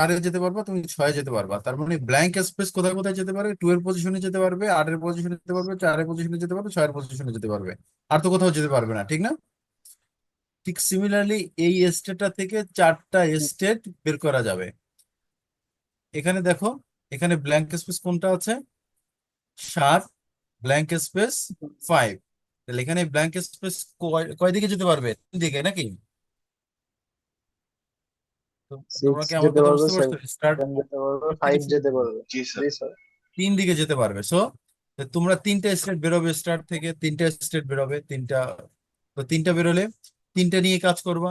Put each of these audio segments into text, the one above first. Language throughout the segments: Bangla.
4-এ যেতে পারবা, তুমি 6-এ যেতে পারবা। তার মানে ব্ল্যাঙ্ক স্পেস কোথায় কোথায় যেতে পারবে? 2 এর পজিশনে যেতে পারবে, 8-এর পজিশনে যেতে পারবে, 4-এর পজিশনে যেতে পারবে, 6-এর পজিশনে যেতে পারবে। আর তো কোথাও যেতে পারবে না, ঠিক না? ঠিক সিমিলারলি এই স্টেটটা থেকে 4টা স্টেট বের করা যাবে। এখানে দেখো, এখানে ব্ল্যাঙ্ক স্পেস কোনটা আছে? 7, ব্ল্যাঙ্ক স্পেস 5। তাহলে এখানে ব্ল্যাঙ্ক স্পেস কয় দিকে যেতে পারবে? 3 দিকে নাকি? তোমরা সিক্স কি আমার যেতে কথা পারবে, বুঝতে পারছো? স্টার্ট 7 যেতে পারবে, থেকে 5 যেতে পারবে। জি স্যার। জি স্যার। 3 দিকে যেতে পারবে। সো তোমরা 3টা স্টেট বেরোবে, স্টার্ট থেকে 3টা স্টেট বেরোবে, 3টা। তো 3টা বেরোলে 3টা নিয়ে কাজ করবা,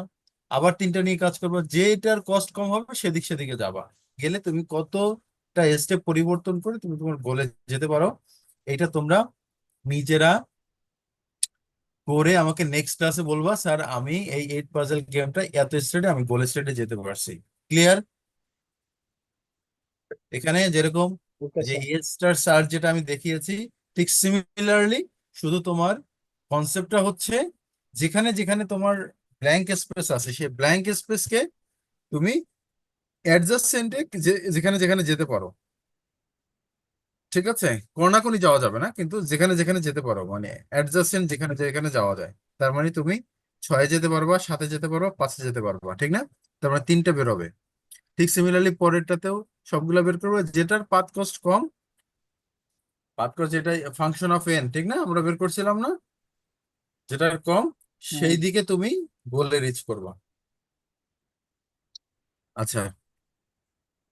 আবার 3টা নিয়ে কাজ করবা, যেটার কস্ট কম হবে সেদিকে যাবা। গেলে তুমি কতটা স্টেপ পরিবর্তন করে তুমি তোমার গোলে যেতে পারো। এটা তোমরা নিজেরা করে আমাকে নেক্সট ক্লাসে বলবা, স্যার আমি এই 8 পাজল গেমটা এত স্টেটে আমি গোল স্টেটে যেতে পারছি। ক্লিয়ার? এখানে যেরকম ওকে যে স্যার। এ স্টার সার্চ যেটা আমি দেখিয়েছি, ঠিক সিমিলারলি, শুধু তোমার কনসেপ্টটা হচ্ছে যেখানে যেখানে তোমার ব্ল্যাঙ্ক স্পেস আছে সেই ব্ল্যাঙ্ক স্পেসকে তুমি অ্যাডজাসেন্টে যেখানে যেখানে যেতে পারো। ঠিক আছে? কোনাকুনি যাওয়া যাবে না, কিন্তু যেখানে যেখানে যেতে পারো, মানে অ্যাডজাসেন্ট যেখানে যেখানে যাওয়া যায়। তার মানে তুমি 6-এ যেতে পারবা, 7-এ যেতে পারবা, 5-এ যেতে পারবা, ঠিক না? তার মানে 3টা বেরোবে। ঠিক সিমিলারলি পরেরটাতেও সবগুলা বের করবে, যেটার পাথ কস্ট কম। পাথ কস্ট যেটা ফাংশন অফ এন, ঠিক না? আমরা বের করছিলাম না? যেটার কম হুম। সেই দিকে তুমি গোলে রিচ করবা। আচ্ছা,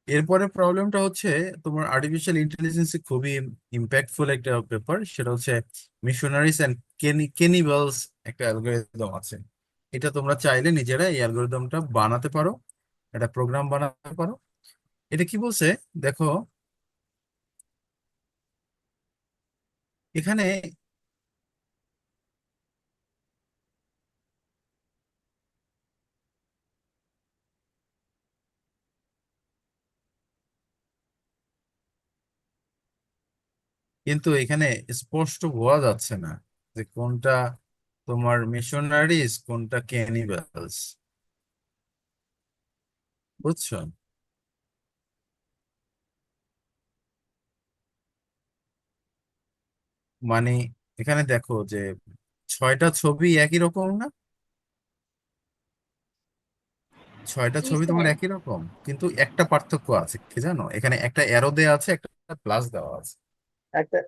এরপরে প্রবলেমটা হচ্ছে তোমার আর্টিফিশিয়াল ইন্টেলিজেন্স খুবই ইম্প্যাক্টফুল একটা পেপার, সেটা হচ্ছে মিশনারিজ অ্যান্ড কেনিবালস। একটা অ্যালগোরিদম আছে, এটা তোমরা চাইলে নিজেরা এই অ্যালগোরিদমটা বানাতে পারো, একটা প্রোগ্রাম বানাতে পারো। এটা কি বলছে দেখো, এখানে কিন্তু এখানে স্পষ্ট বোঝা যাচ্ছে না যে কোনটা তোমার মিশনারিজ কোনটা ক্যানিবালস। বুঝছো? মানে এখানে দেখো যে 6টা ছবি একই রকম না? 6টা জি ছবি তোমার স্যার। একই রকম, কিন্তু একটা পার্থক্য আছে কি জানো? এখানে একটা অ্যারো দেওয়া আছে, একটা প্লাস দেওয়া আছে। একটা।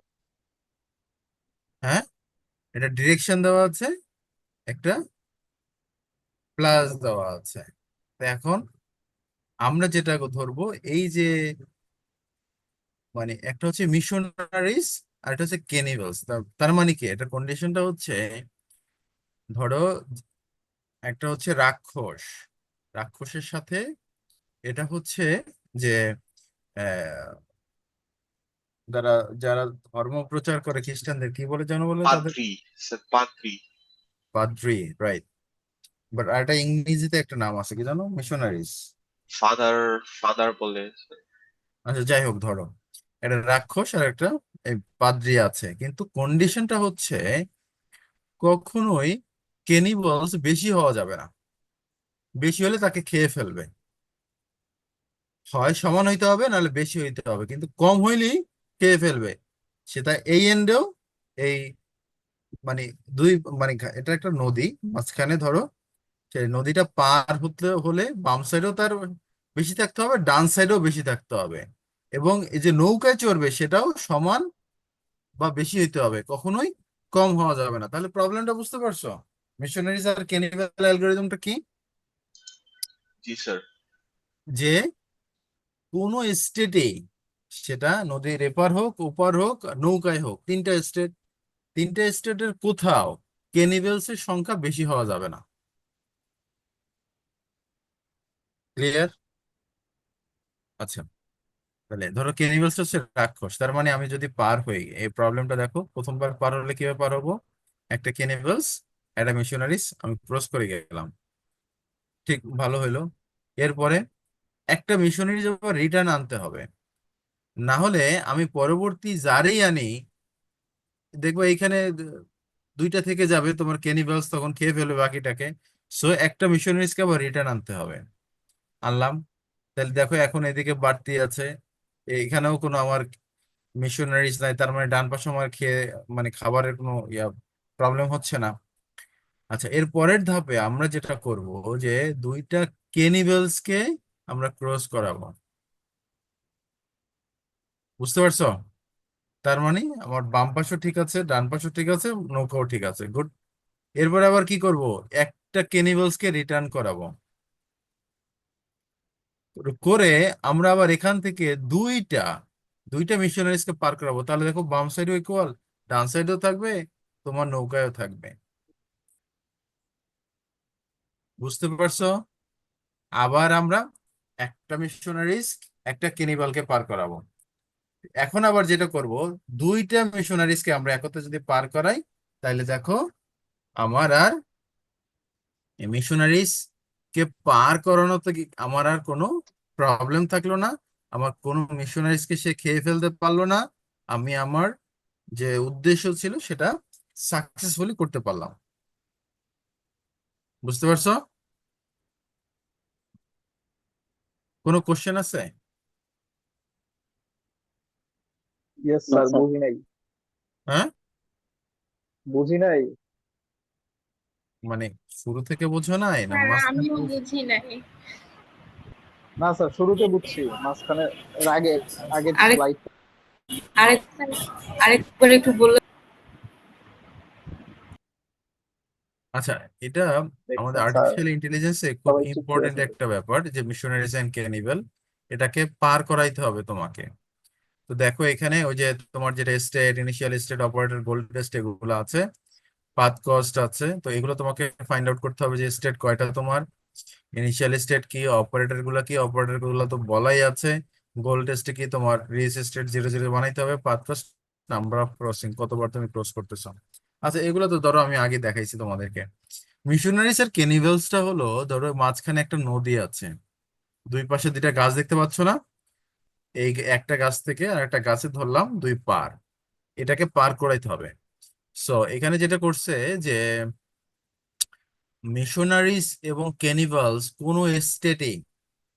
হ্যাঁ, এটা ডিরেকশন দেওয়া আছে, একটা প্লাস দেওয়া আছে। তো এখন আমরা যেটা ধরবো, এই যে মানে একটা হচ্ছে মিশনারিজ আর একটা হচ্ছে কেনিভালস। তার মানে কি, এটা কন্ডিশনটা হচ্ছে, ধরো একটা হচ্ছে রাক্ষস, রাক্ষসের সাথে এটা হচ্ছে যে আহ, যারা যারা ধর্ম প্রচার করে খ্রিস্টানদের কি বলে জানো, বলে তাদের? পাদ্রি স্যার, পাদ্রি। পাদ্রি, রাইট। বাট আর একটা ইংরেজিতে একটা নাম আছে, কি জানো? মিশনারিজ। ফাদার, ফাদার বলে। আচ্ছা, যাই হোক, ধরো একটা রাক্ষস আর একটা এই পাদ্রি আছে, কিন্তু কন্ডিশনটা হচ্ছে কখনোই ক্যানিবালস বেশি হওয়া যাবে না। বেশি হলে তাকে খেয়ে ফেলবে। হয় সমান হইতে হবে, নাহলে বেশি হইতে হবে, কিন্তু কম হইলেই খেয়ে ফেলবে। সেটা এই এন্ডেও, এই মানে দুই, মানে এটা একটা নদী মাঝখানে, ধরো সেই নদীটা পার হতে হলে বাম সাইডেও তার বেশি থাকতে হবে, ডান সাইডেও বেশি থাকতে হবে, এবং এই যে নৌকায় চড়বে সেটাও সমান বা বেশি হইতে হবে, কখনোই কম হওয়া যাবে না। তাহলে প্রবলেমটা বুঝতে পারছো? মিশনারিজ আর ক্যানিবাল অ্যালগোরিদমটা কি? জি স্যার। যে কোনো স্টেটে, সেটা নদীর এপার হোক ওপার হোক নৌকায় হোক, 3টা স্টেট, 3টা স্টেটের কোথাও ক্যানিভেলস এর সংখ্যা বেশি হওয়া যাবে না। ক্লিয়ার? আচ্ছা, তাহলে ধরো ক্যানিভেলস হচ্ছে রাক্ষস, তার মানে আমি যদি পার হই, এই প্রবলেমটা দেখো, প্রথমবার পার হলে কিভাবে পার হবো? একটা ক্যানিভেলস, একটা মিশনারিজ, আমি ক্রস করে গেলাম, ঠিক ভালো হইলো। এরপরে একটা মিশনারিজ আবার রিটার্ন আনতে হবে, না হলে আমি পরবর্তী যারেই আনি দেখবো এইখানে 2টা থেকে যাবে, তোমার ক্যানিবালস তখন খেয়ে ফেলবে বাকিটাকে। সো একটা মিশনারিজকে আবার রিটার্ন আনতে হবে, আনলাম। তাহলে দেখো এখন এদিকে বাড়তি আছে, এখানেও কোনো আমার মিশনারিজ নাই, তার মানে ডান পাশে আমার খেয়ে মানে খাবারের কোনো প্রবলেম হচ্ছে না। আচ্ছা, এর পরের ধাপে আমরা যেটা করব যে দুইটা কেনিভেলস কে আমরা ক্রস করাবো। বুঝতে পারছো? তার মানে আমার বাম পাশও ঠিক আছে, ডান পাশও ঠিক আছে, নৌকাও ঠিক আছে, গুড। এরপরে আবার কি করব, একটা কেনিভেলস কে রিটার্ন করাবো। করে আমরা আবার এখান থেকে দুইটা দুইটা মিশনারিজ কে পার করাবো। তাহলে দেখো বাম সাইডও ইকুয়াল, ডান সাইডও থাকবে, তোমার নৌকায়ও থাকবে। বুঝতে পারছো? আবার আমরা একটা মিশনারিজ একটা কেনিভালকে পার করাবো। এখন আবার যেটা করব, দুইটা মিশনারিজ কে আমরা একত্রে যদি পার করাই, তাহলে দেখো আমার আর মিশনারিজ কে পার করানোতে আমার আর কোনো প্রবলেম থাকলো না। আমার কোনো মিশনারিজ কে সে খেয়ে ফেলতে পারলো না। আমি আমার যে উদ্দেশ্য ছিল সেটা সাকসেসফুলি করতে পারলাম। বুঝতে পারছো? কোনো কোশ্চেন আছে? ইয়েস স্যার, বুঝি নাই। হ্যাঁ, বুঝি নাই। মানে শুরু থেকে বোঝো নাই না স্যার মাঝখানে আমিও বুঝ- বুঝি নাই। না স্যার, শুরুতে বুঝছি, মাঝখানে এর আগে আগের আরেক স্লাইড। আরেক স্যার আরেকবার একটু বললে। আচ্ছা, এটা আমাদের দেখছেন স্যার, আর্টিফিশিয়াল ইন্টেলিজেন্সে খুব সবাই চুপ করে ইম্পর্টেন্ট আছে। একটা ব্যাপার, যে মিশনারিজ অ্যান্ড ক্যানিবেল, এটাকে পার করাইতে হবে তোমাকে। তো দেখো এখানে ওই যে তোমার যেটা state, initial state, operator, goal test, এগুলো আছে, পাথ কস্ট আছে। তো এগুলো তোমাকে ফাইন্ড আউট করতে হবে যে স্টেট কয়টা তোমার, ইনিশিয়াল স্টেট কি, অপারেটর গুলা কি, অপারেটর গুলো তো বলাই আছে, গোল টেস্টে কি তোমার রিস স্টেট 0 0 বানাইতে হবে, path cost, number of crossing, কতবার তুমি ক্রস করতেছো। আচ্ছা, এগুলো তো ধরো আমি আগে দেখাইছি তোমাদেরকে। মিশনারিজ আর কেনিভেলসটা হলো, ধরো মাঝখানে একটা নদী আছে, দুই পাশে দুইটা গাছ দেখতে পাচ্ছ না? এই একটা গাছ থেকে আর একটা গাছে ধরলাম দুই পার, এটাকে পার করাইতে হবে। সো এখানে যেটা করছে যে মিশনারিজ এবং ক্যানিভালস কোন স্টেটে,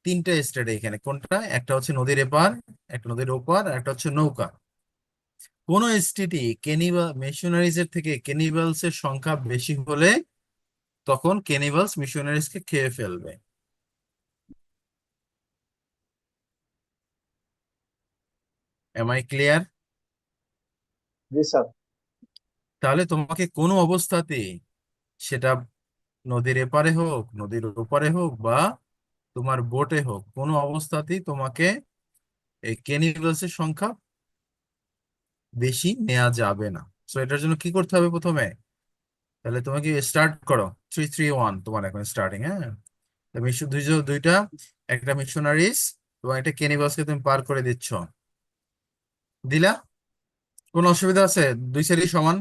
তিনটা স্টেটে, এখানে কোনটা, একটা হচ্ছে নদীর এপার, একটা নদীর ওপার, আর একটা হচ্ছে নৌকা। কোন স্টেটে ক্যানিভাল মিশনারিজ এর থেকে ক্যানিভালস এর সংখ্যা বেশি হলে তখন ক্যানিভালস মিশনারিজ কে খেয়ে ফেলবে। Am I clear? জি স্যার। তাহলে তোমাকে কোনো অবস্থাতে, সেটা নদীর এপারে হোক, নদীর ওপারে হোক, বা তোমার বোটে হোক, কোনো অবস্থাতেই তোমাকে এই ক্যানিভালস এর সংখ্যা বেশি নেওয়া যাবে না। সো এটার জন্য কি করতে হবে প্রথমে, তাহলে তোমাকে স্টার্ট করো, 3 3 1 তোমার এখন স্টার্টিং। হ্যাঁ, তো দুইটা, একটা মিশনারিজ এবং একটা ক্যানিভালসকে তুমি পার করে দিচ্ছ, দিলা? কোনো অসুবিধা আছে? দুই সাইডই সমান?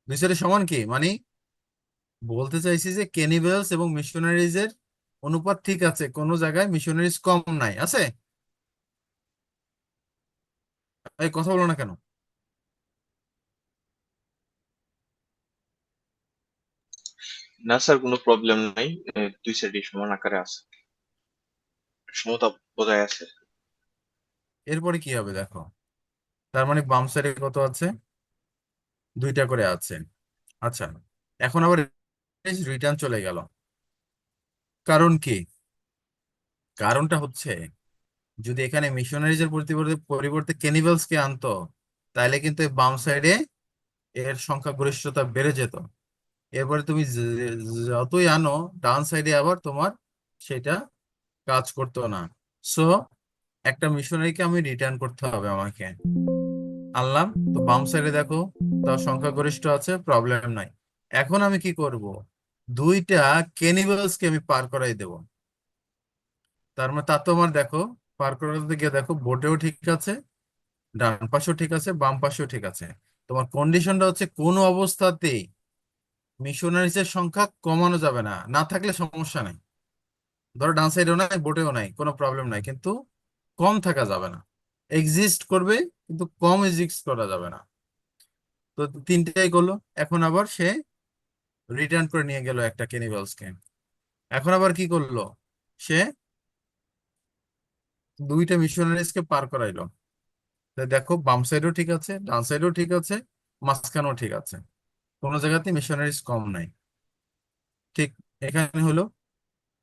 দুই সাইডে সমান কি মানে, বলতে চাইছি যে ক্যানিভেলস এবং মিশনারিজ এর অনুপাত ঠিক আছে, কোনো জায়গায় মিশনারিজ কম নাই, আছে? এই কথা বলো না কেন? না স্যার, কোনো প্রবলেম নাই। দুই সাইডই সমান আকারে আছে, সমতা বজায় আছে। এরপরে কি হবে দেখো, তার মানে বাম সাইডে কত আছে, দুইটা করে আছে। আচ্ছা, এখন আবার রিটার্ন চলে গেল, কারণ কি? কারণটা হচ্ছে, যদি এখানে মিশনারিজ এর পরিবর্তে পরিবর্তে ক্যানিভেলস কে আনতো, তাহলে কিন্তু এই বাম সাইডে এর সংখ্যাগরিষ্ঠতা বেড়ে যেত। এরপরে তুমি যতই আনো, ডান সাইডে আবার তোমার সেটা কাজ করতো না। সো একটা মিশনারিকে আমি রিটার্ন করতে হবে আমাকে, আনলাম। তো বাম সাইডে দেখো, তার সংখ্যাগরিষ্ঠ আছে, প্রবলেম নাই। এখন আমি কি করব, দুইটা ক্যানিভালস কে আমি পার করাই দেব। তার মানে তা তো আমার দেখো, পার করাতে গিয়ে দেখো বোটেও ঠিক আছে, ডান পাশেও ঠিক আছে, বাম পাশেও ঠিক আছে। তোমার কন্ডিশনটা হচ্ছে কোনো অবস্থাতেই মিশনারিজ এর সংখ্যা কমানো যাবে না, না থাকলে সমস্যা নাই। ধরো ডান সাইডেও নাই, বোটেও নাই, কোনো প্রবলেম নাই, কিন্তু কম থাকা যাবে না। এক্সিস্ট করবে, কিন্তু কম এক্সিস্ট করা যাবে না। তো তিনটাই করলো। এখন আবার সে রিটার্ন করে নিয়ে গেল একটা ক্যানিভালসকে। এখন আবার কি করলো সে, দুইটা মিশনারিজ কে পার করাইলো। তো দেখো বাম সাইডও ঠিক আছে, ডান সাইডও ঠিক আছে, মাঝখানেও ঠিক আছে, কোনো জায়গাতে মিশনারিজ কম নাই। ঠিক এখানে হলো।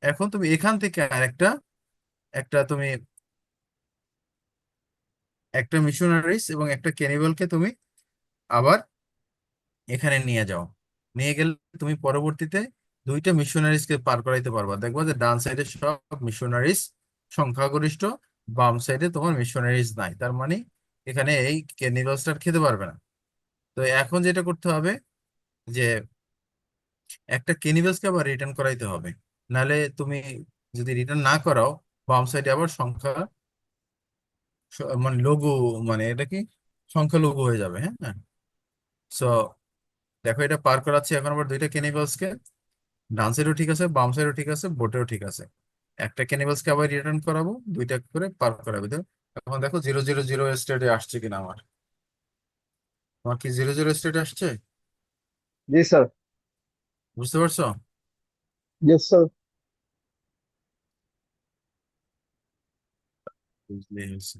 এখন তুমি এখান থেকে আরেকটা একটা তুমি একটা মিশনারিজ এবং একটা ক্যানিবালকে তুমি আবার এখানে নিয়ে যাও। নিয়ে গেলে তুমি পরবর্তীতে দুইটা মিশনারিজকে পার করাইতে পারবা। দেখবা যে ডান সাইডে সব মিশনারিজ সংখ্যাগরিষ্ঠ, বাম সাইডে তোমার মিশনারিজ নাই, তার মানে এখানে এই ক্যানিবালসটা খেতে পারবে না। তো এখন যেটা করতে হবে যে একটা ক্যানিভাসকে আবার রিটার্ন করাইতে হবে। নাহলে তুমি যদি রিটার্ন না করাও, বাম সাইডে আবার সংখ্যা মানে লঘু, মানে এটা কি সংখ্যা লঘু হয়ে যাবে। হ্যাঁ, হ্যাঁ। সো দেখো এটা পার করাচ্ছি এখন আবার দুইটা ক্যানিভালসকে। ডান সাইডও ঠিক আছে, বাম সাইডও ঠিক আছে, বোটেও ঠিক আছে। একটা ক্যানিভালসকে আবার রিটার্ন করাবো, দুইটা করে পার করাবো। এখন দেখো 000 স্টেটে আসছে কিনা আমার। তোমার কি 000 স্টেটে আসছে? জি স্যার। বুঝতে পারছো? Yes sir. বুঝলেই হয়েছে।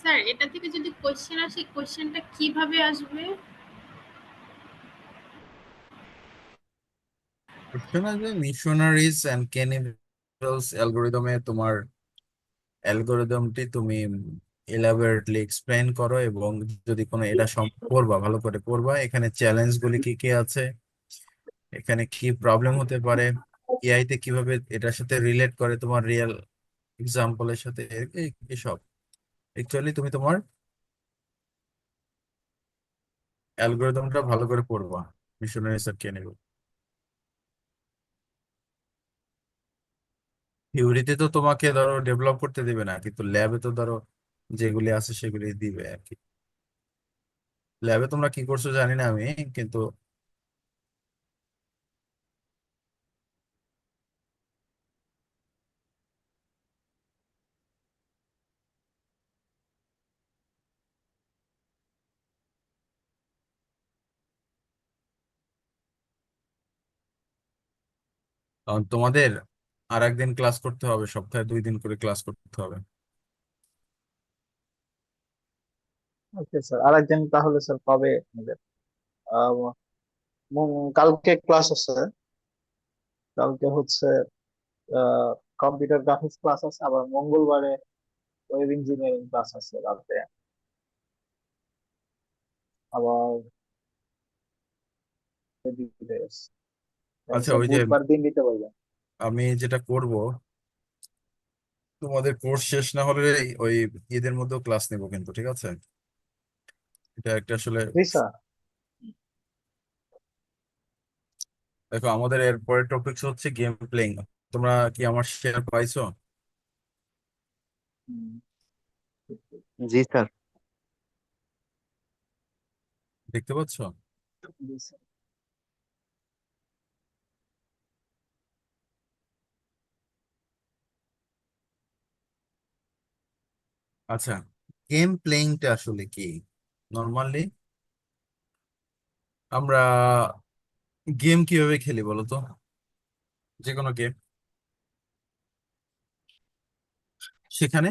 স্যার এটা থেকে যদি কোশ্চেন আসে, কোশ্চেনটা কিভাবে আসবে? বুঝছো না যে মিশনারিজ অ্যান্ড ক্যানিবালস অ্যালগোরিদমে তোমার অ্যালগোরিদমটি তুমি এলাবোরেটলি এক্সপ্লেইন করো, এবং যদি কোনো এটা পড়বা, ভালো করে পড়বা, এখানে চ্যালেঞ্জ গুলি কি কি আছে, এখানে কি প্রবলেম হতে পারে, এআই তে কিভাবে এটার সাথে রিলেট করে তোমার রিয়েল এক্সাম্পলের সাথে, এসব অ্যাকচুয়ালি তুমি তোমার অ্যালগোরিদমটা ভালো করে পড়বা মিশনারিজ আর ক্যানিবাল। থিওরিতে তো তোমাকে ধরো ডেভেলপ করতে দিবে না, কিন্তু ল্যাবে তো ধরো যেগুলি আছে সেগুলি দিবে আর কি। ল্যাবে তোমরা কি করছো জানি না আমি, কিন্তু কারণ তোমাদের আর একদিন ক্লাস করতে হবে, সপ্তাহে 2 দিন করে ক্লাস করতে হবে। ওকে স্যার, আরেকদিন তাহলে স্যার কবে আমাদের? কালকে ক্লাস আছে। কালকে হচ্ছে কম্পিউটার গ্রাফিক্স ক্লাস আছে, আবার মঙ্গলবারে ওয়েব ইঞ্জিনিয়ারিং ক্লাস আছে রাতে। আবার আচ্ছা, স্যার ওই যে বুধবার দিন দিতে পারবেন? আমি যেটা করব, তোমাদের কোর্স শেষ না হলে ওই ঈদের মধ্যেও ক্লাস নেবো কিন্তু, ঠিক আছে? এটা একটা আসলে জি স্যার। দেখো, আমাদের এর পরের টপিক হচ্ছে গেম প্লেইং। তোমরা কি আমার শেয়ার পাইছো? হুম, জি স্যার। দেখতে পাচ্ছো? জি স্যার। আচ্ছা, গেম প্লেইংটা আসলে কি? নর্মালি আমরা গেম কিভাবে খেলি বলো তো? যে কোনো গেম, সেখানে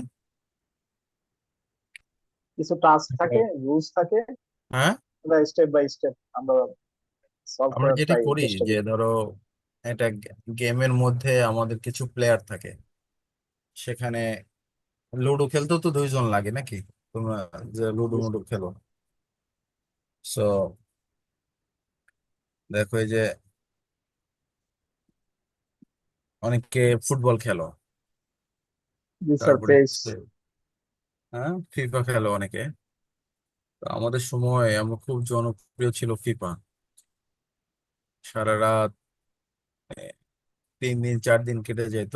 কিছু টাস্ক থাকে, রুলস থাকে, হ্যাঁ, স্টেপ বাই স্টেপ আমরা সলভ আমরা করার যেটা ট্রাই করি চেষ্টা যে করি। ধরো একটা গেমের মধ্যে আমাদের কিছু প্লেয়ার থাকে, সেখানে লুডো খেলতেও তো 2 জন লাগে নাকি? তোমরা যে লুডো জি মুডো স্যার। খেলো, সো দেখো এই যে অনেকে ফুটবল খেলো, জি স্যার, তারপরে পেস। হচ্ছে, হ্যাঁ, ফিফা খেলো অনেকে। তো আমাদের সময় আমরা খুব জনপ্রিয় ছিল ফিফা। সারা রাত 3 দিন 4 দিন কেটে যেত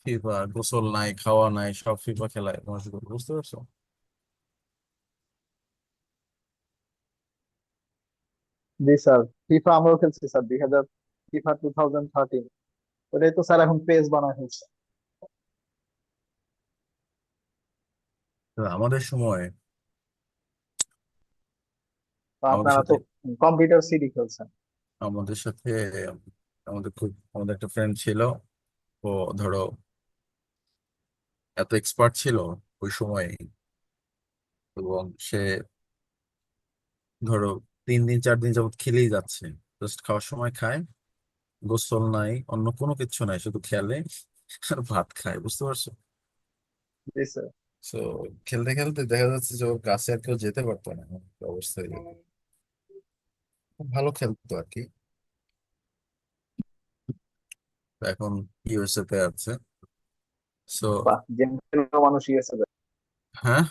ফিফা, গোসল নাই, খাওয়া নাই, সব ফিফা খেলায় মশগুল, বুঝতে পারছো? জি স্যার, ফিফা আমরাও খেলছি স্যার, ফিফা 2013। ওটাই তো স্যার এখন পেজ বানায় হয়েছে। তো আমাদের সময় তো আমাদের আপনারা তো সাথে কম্পিউটার সিডি খেলছেন। আমাদের সাথে আমাদের একটা ফ্রেন্ড ছিল। ও ধরো এত এক্সপার্ট ছিল ওই সময়, এবং সে ধরো 3 দিন 4 দিন যাবত খেলেই যাচ্ছে। জাস্ট খাওয়ার সময় খায়, গোসল নাই, অন্য কোনো কিছু নাই, শুধু খেলে আর ভাত খায়, বুঝতে পারছো? জি স্যার। তো খেলতে খেলতে দেখা যাচ্ছে যে ওর কাছে আর কেউ যেতে পারতো না, এমন একটা অবস্থা হয়ে যেত। খুব ভালো খেলতো আর কি। তো এখন ইউএসএ তে আছে। সো বাহ, গেম খেলে মানুষ ইউএসএ যায়। হ্যাঁ,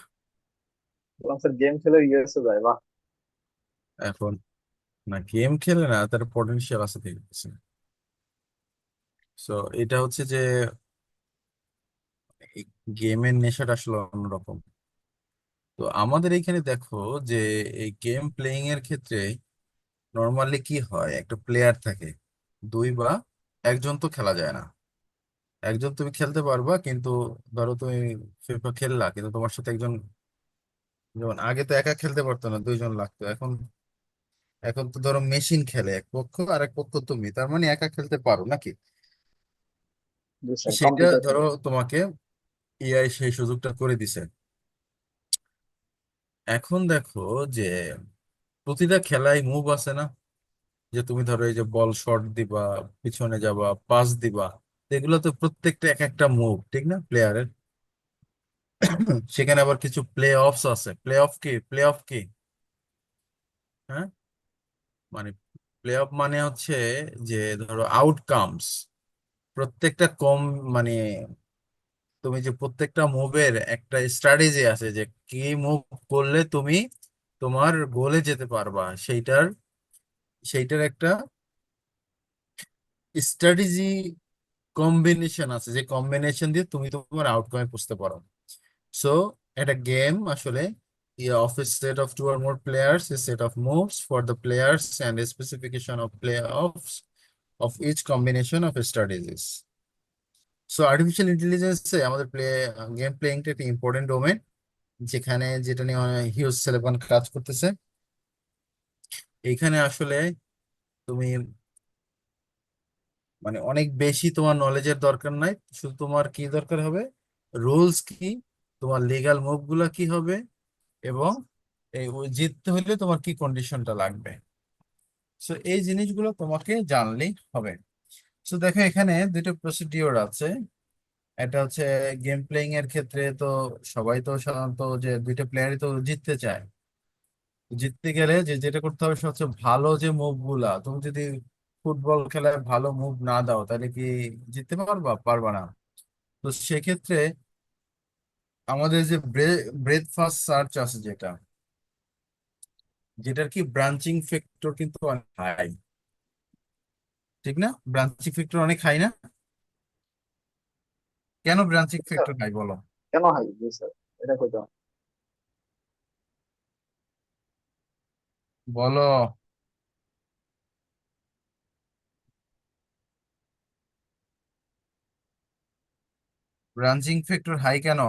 বললাম স্যার, গেম খেলে ইউএসএ যায়, বাহ। এখন না গেম খেলে না, তার পটেনশিয়াল আছে ঠিক আছে। সো এটা হচ্ছে যে গেমের নেশাটা আসলে অন্যরকম। তো আমাদের এখানে দেখো যে এই গেম প্লেয়িং এর ক্ষেত্রে নর্মালি কি হয়, একটা প্লেয়ার থাকে, দুই বা একজন তো খেলা যায় না। একজন তুমি খেলতে পারবা, কিন্তু ধরো তুমি ফিফা খেললা, কিন্তু তোমার সাথে একজন, যেমন আগে তো একা খেলতে পারতো না, দুইজন লাগতো। এখন এখন তো ধরো মেশিন খেলে, এক পক্ষ আর এক পক্ষ তুমি, তার মানে একা খেলতে পারো নাকি? জি স্যার, সেটা কম্পিউটার ধরো তোমাকে এআই সেই সুযোগটা করে দিছে। এখন দেখো যে প্রতিটা খেলায় মুভ আছে না, যে তুমি ধরো এই যে বল শট দিবা, পিছনে যাবা, পাস দিবা, তো এগুলো তো প্রত্যেকটা এক একটা মুভ, ঠিক না প্লেয়ারের? সেখানে আবার কিছু প্লে অফস আছে। প্লে অফ কি? হ্যাঁ, মানে প্লে অফ মানে হচ্ছে যে ধরো আউটকামস, প্রত্যেকটা কম, মানে তুমি যে প্রত্যেকটা মুভের একটা স্ট্র্যাটেজি আছে, যে কি মুভ করলে তুমি তোমার গোলে যেতে পারবা, সেইটার একটা স্ট্র্যাটেজি কম্বিনেশন আছে, যে কম্বিনেশন দিয়ে তুমি তোমার আউটকামে বুঝতে পারো। সো একটা গেম আসলে of a set of two or more players, a set of moves for the players, and a specification of playoffs of each combination of strategies. So artificial intelligence আমাদের গেম প্লেয়িংটা একটা ইম্পর্টেন্ট ডোমেন, যেখানে যেটা নিয়ে হিউজ সিলেবান কাজ করতেছে। এইখানে আসলে তুমি মানে অনেক বেশি তোমার নলেজের দরকার নাই, শুধু তোমার কি দরকার হবে, রুলস কি, তোমার লিগ্যাল মুভ গুলা কি হবে, এবং ওই জিততে হলে তোমার কি কন্ডিশনটা লাগবে। সো এই জিনিসগুলো তোমাকে জানলেই হবে। সো দেখো এখানে দুটো প্রসিডিওর আছে। এটা হচ্ছে গেম প্লেইং এর ক্ষেত্রে তো সবাই তো সাধারণত যে দুইটা প্লেয়ারই তো জিততে চায়। জিততে গেলে যে যেটা করতে হবে সেটা হচ্ছে ভালো যে মুভ গুলা, তুমি যদি ফুটবল খেলায় ভালো মুভ না দাও তাহলে কি জিততে পারবা? পারবা না। তো সেক্ষেত্রে আমাদের যে ব্রেথ ফার্স্ট সার্চ আছে, যেটার কি ব্রাঞ্চিং ফ্যাক্টর কিন্তু অনেক হাই, ঠিক না? ব্রাঞ্চিং ফ্যাক্টর অনেক হাই না? কেন ব্রাঞ্চিং জি স্যার, ফ্যাক্টর হাই বলো? কেন হয়? জি স্যার, এটা কইতে হবে। বলো, ব্রাঞ্চিং ফ্যাক্টর হাই কেন?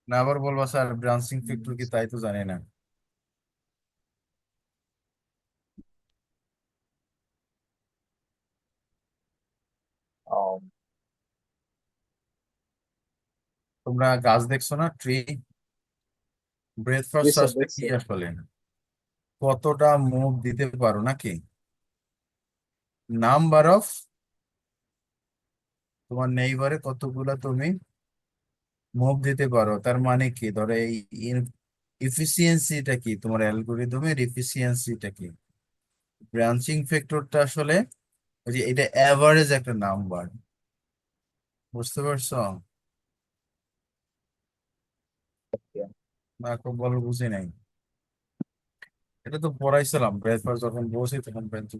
না আবার বলবা স্যার ব্রাঞ্চিং ফ্যাক্টর কি, তাই তো জানি না। ও, তোমরা গাছ দেখছো না, ট্রি? ব্রেথ জি ফার্স্ট স্যার, সার্চটা কি দেখছি। আসলে? কতটা মুভ দিতে পারো নাকি, নাম্বার অফ তোমার নেইবারে কতগুলা তুমি মুভ দিতে পারো, তার মানে কি, ধরো এই ইফিসিয়েন্সিটা কি, তোমার অ্যালগোরিদমের ইফিসিয়েন্সিটা কি? ব্রাঞ্চিং ফ্যাক্টরটা আসলে ওই যে এটা অ্যাভারেজ একটা নাম্বার, বুঝতে পারছো? না খুব ভালো বুঝি নাই। এটা তো পড়াইছিলাম ব্রেকফাস্ট যখন বসি তখন বেঞ্চে।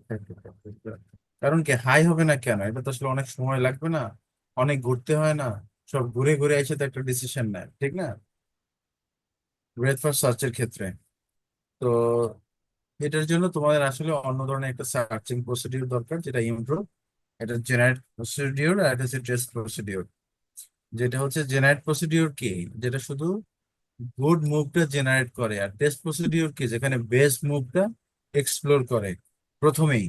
কারণ কি হাই হবে না কেন? এটা তো আসলে অনেক সময় লাগবে না, অনেক ঘুরতে হয় না, সব ঘুরে ঘুরে এসে তো একটা ডিসিশন নেয়, ঠিক না? ব্রেকফাস্ট সার্চের ক্ষেত্রে তো এটার জন্য তোমাদের আসলে অন্য ধরনের একটা সার্চিং প্রসিডিউর দরকার, যেটা ইমপ্রুভ। এটা জেনারেট প্রসিডিউর আর এটা হচ্ছে টেস্ট প্রসিডিউর। যেটা হচ্ছে জেনারেট প্রসিডিউর কি, যেটা শুধু গুড মুভটা জেনারেট করে, আর টেস্ট প্রসিডিউর কি, যেখানে বেস্ট মুভটা এক্সপ্লোর করে প্রথমেই।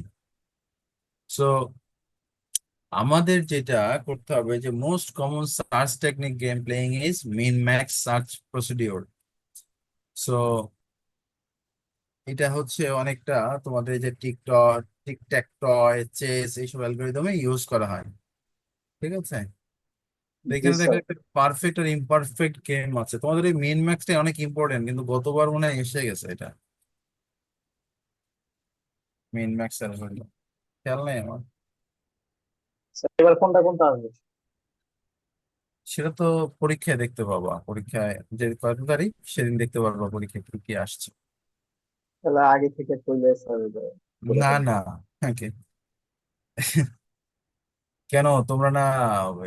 সো আমাদের যেটা করতে হবে যে most common search technique game playing is mean max search procedure. So এটা হচ্ছে অনেকটা তোমাদের যে টিকটক, টিকট্যাক টয়, চেস এইসব অ্যালগোরিদমে ইউজ করা হয়, ঠিক আছে? তো জি এখানে দেখো স্যার। একটা পারফেক্ট আর ইমপারফেক্ট গেম আছে। তোমাদের এই মিন ম্যাক্সটা অনেক ইম্পর্টেন্ট, কিন্তু গতবার মনে হয় এসে গেছে এটা, মিন ম্যাক্স অ্যালগোরিদম। খেয়াল নেই আমার। স্যার এবার কোনটা কোনটা আসবে? সেটা তো পরীক্ষায় দেখতে পাবা, পরীক্ষায় যে কত তারিখ সেদিন দেখতে পারবা পরীক্ষায় কি কি আসছে। তাহলে আগে থেকে কইলে স্যার করে না ফেলবো। না, হ্যাঁ কেন তোমরা না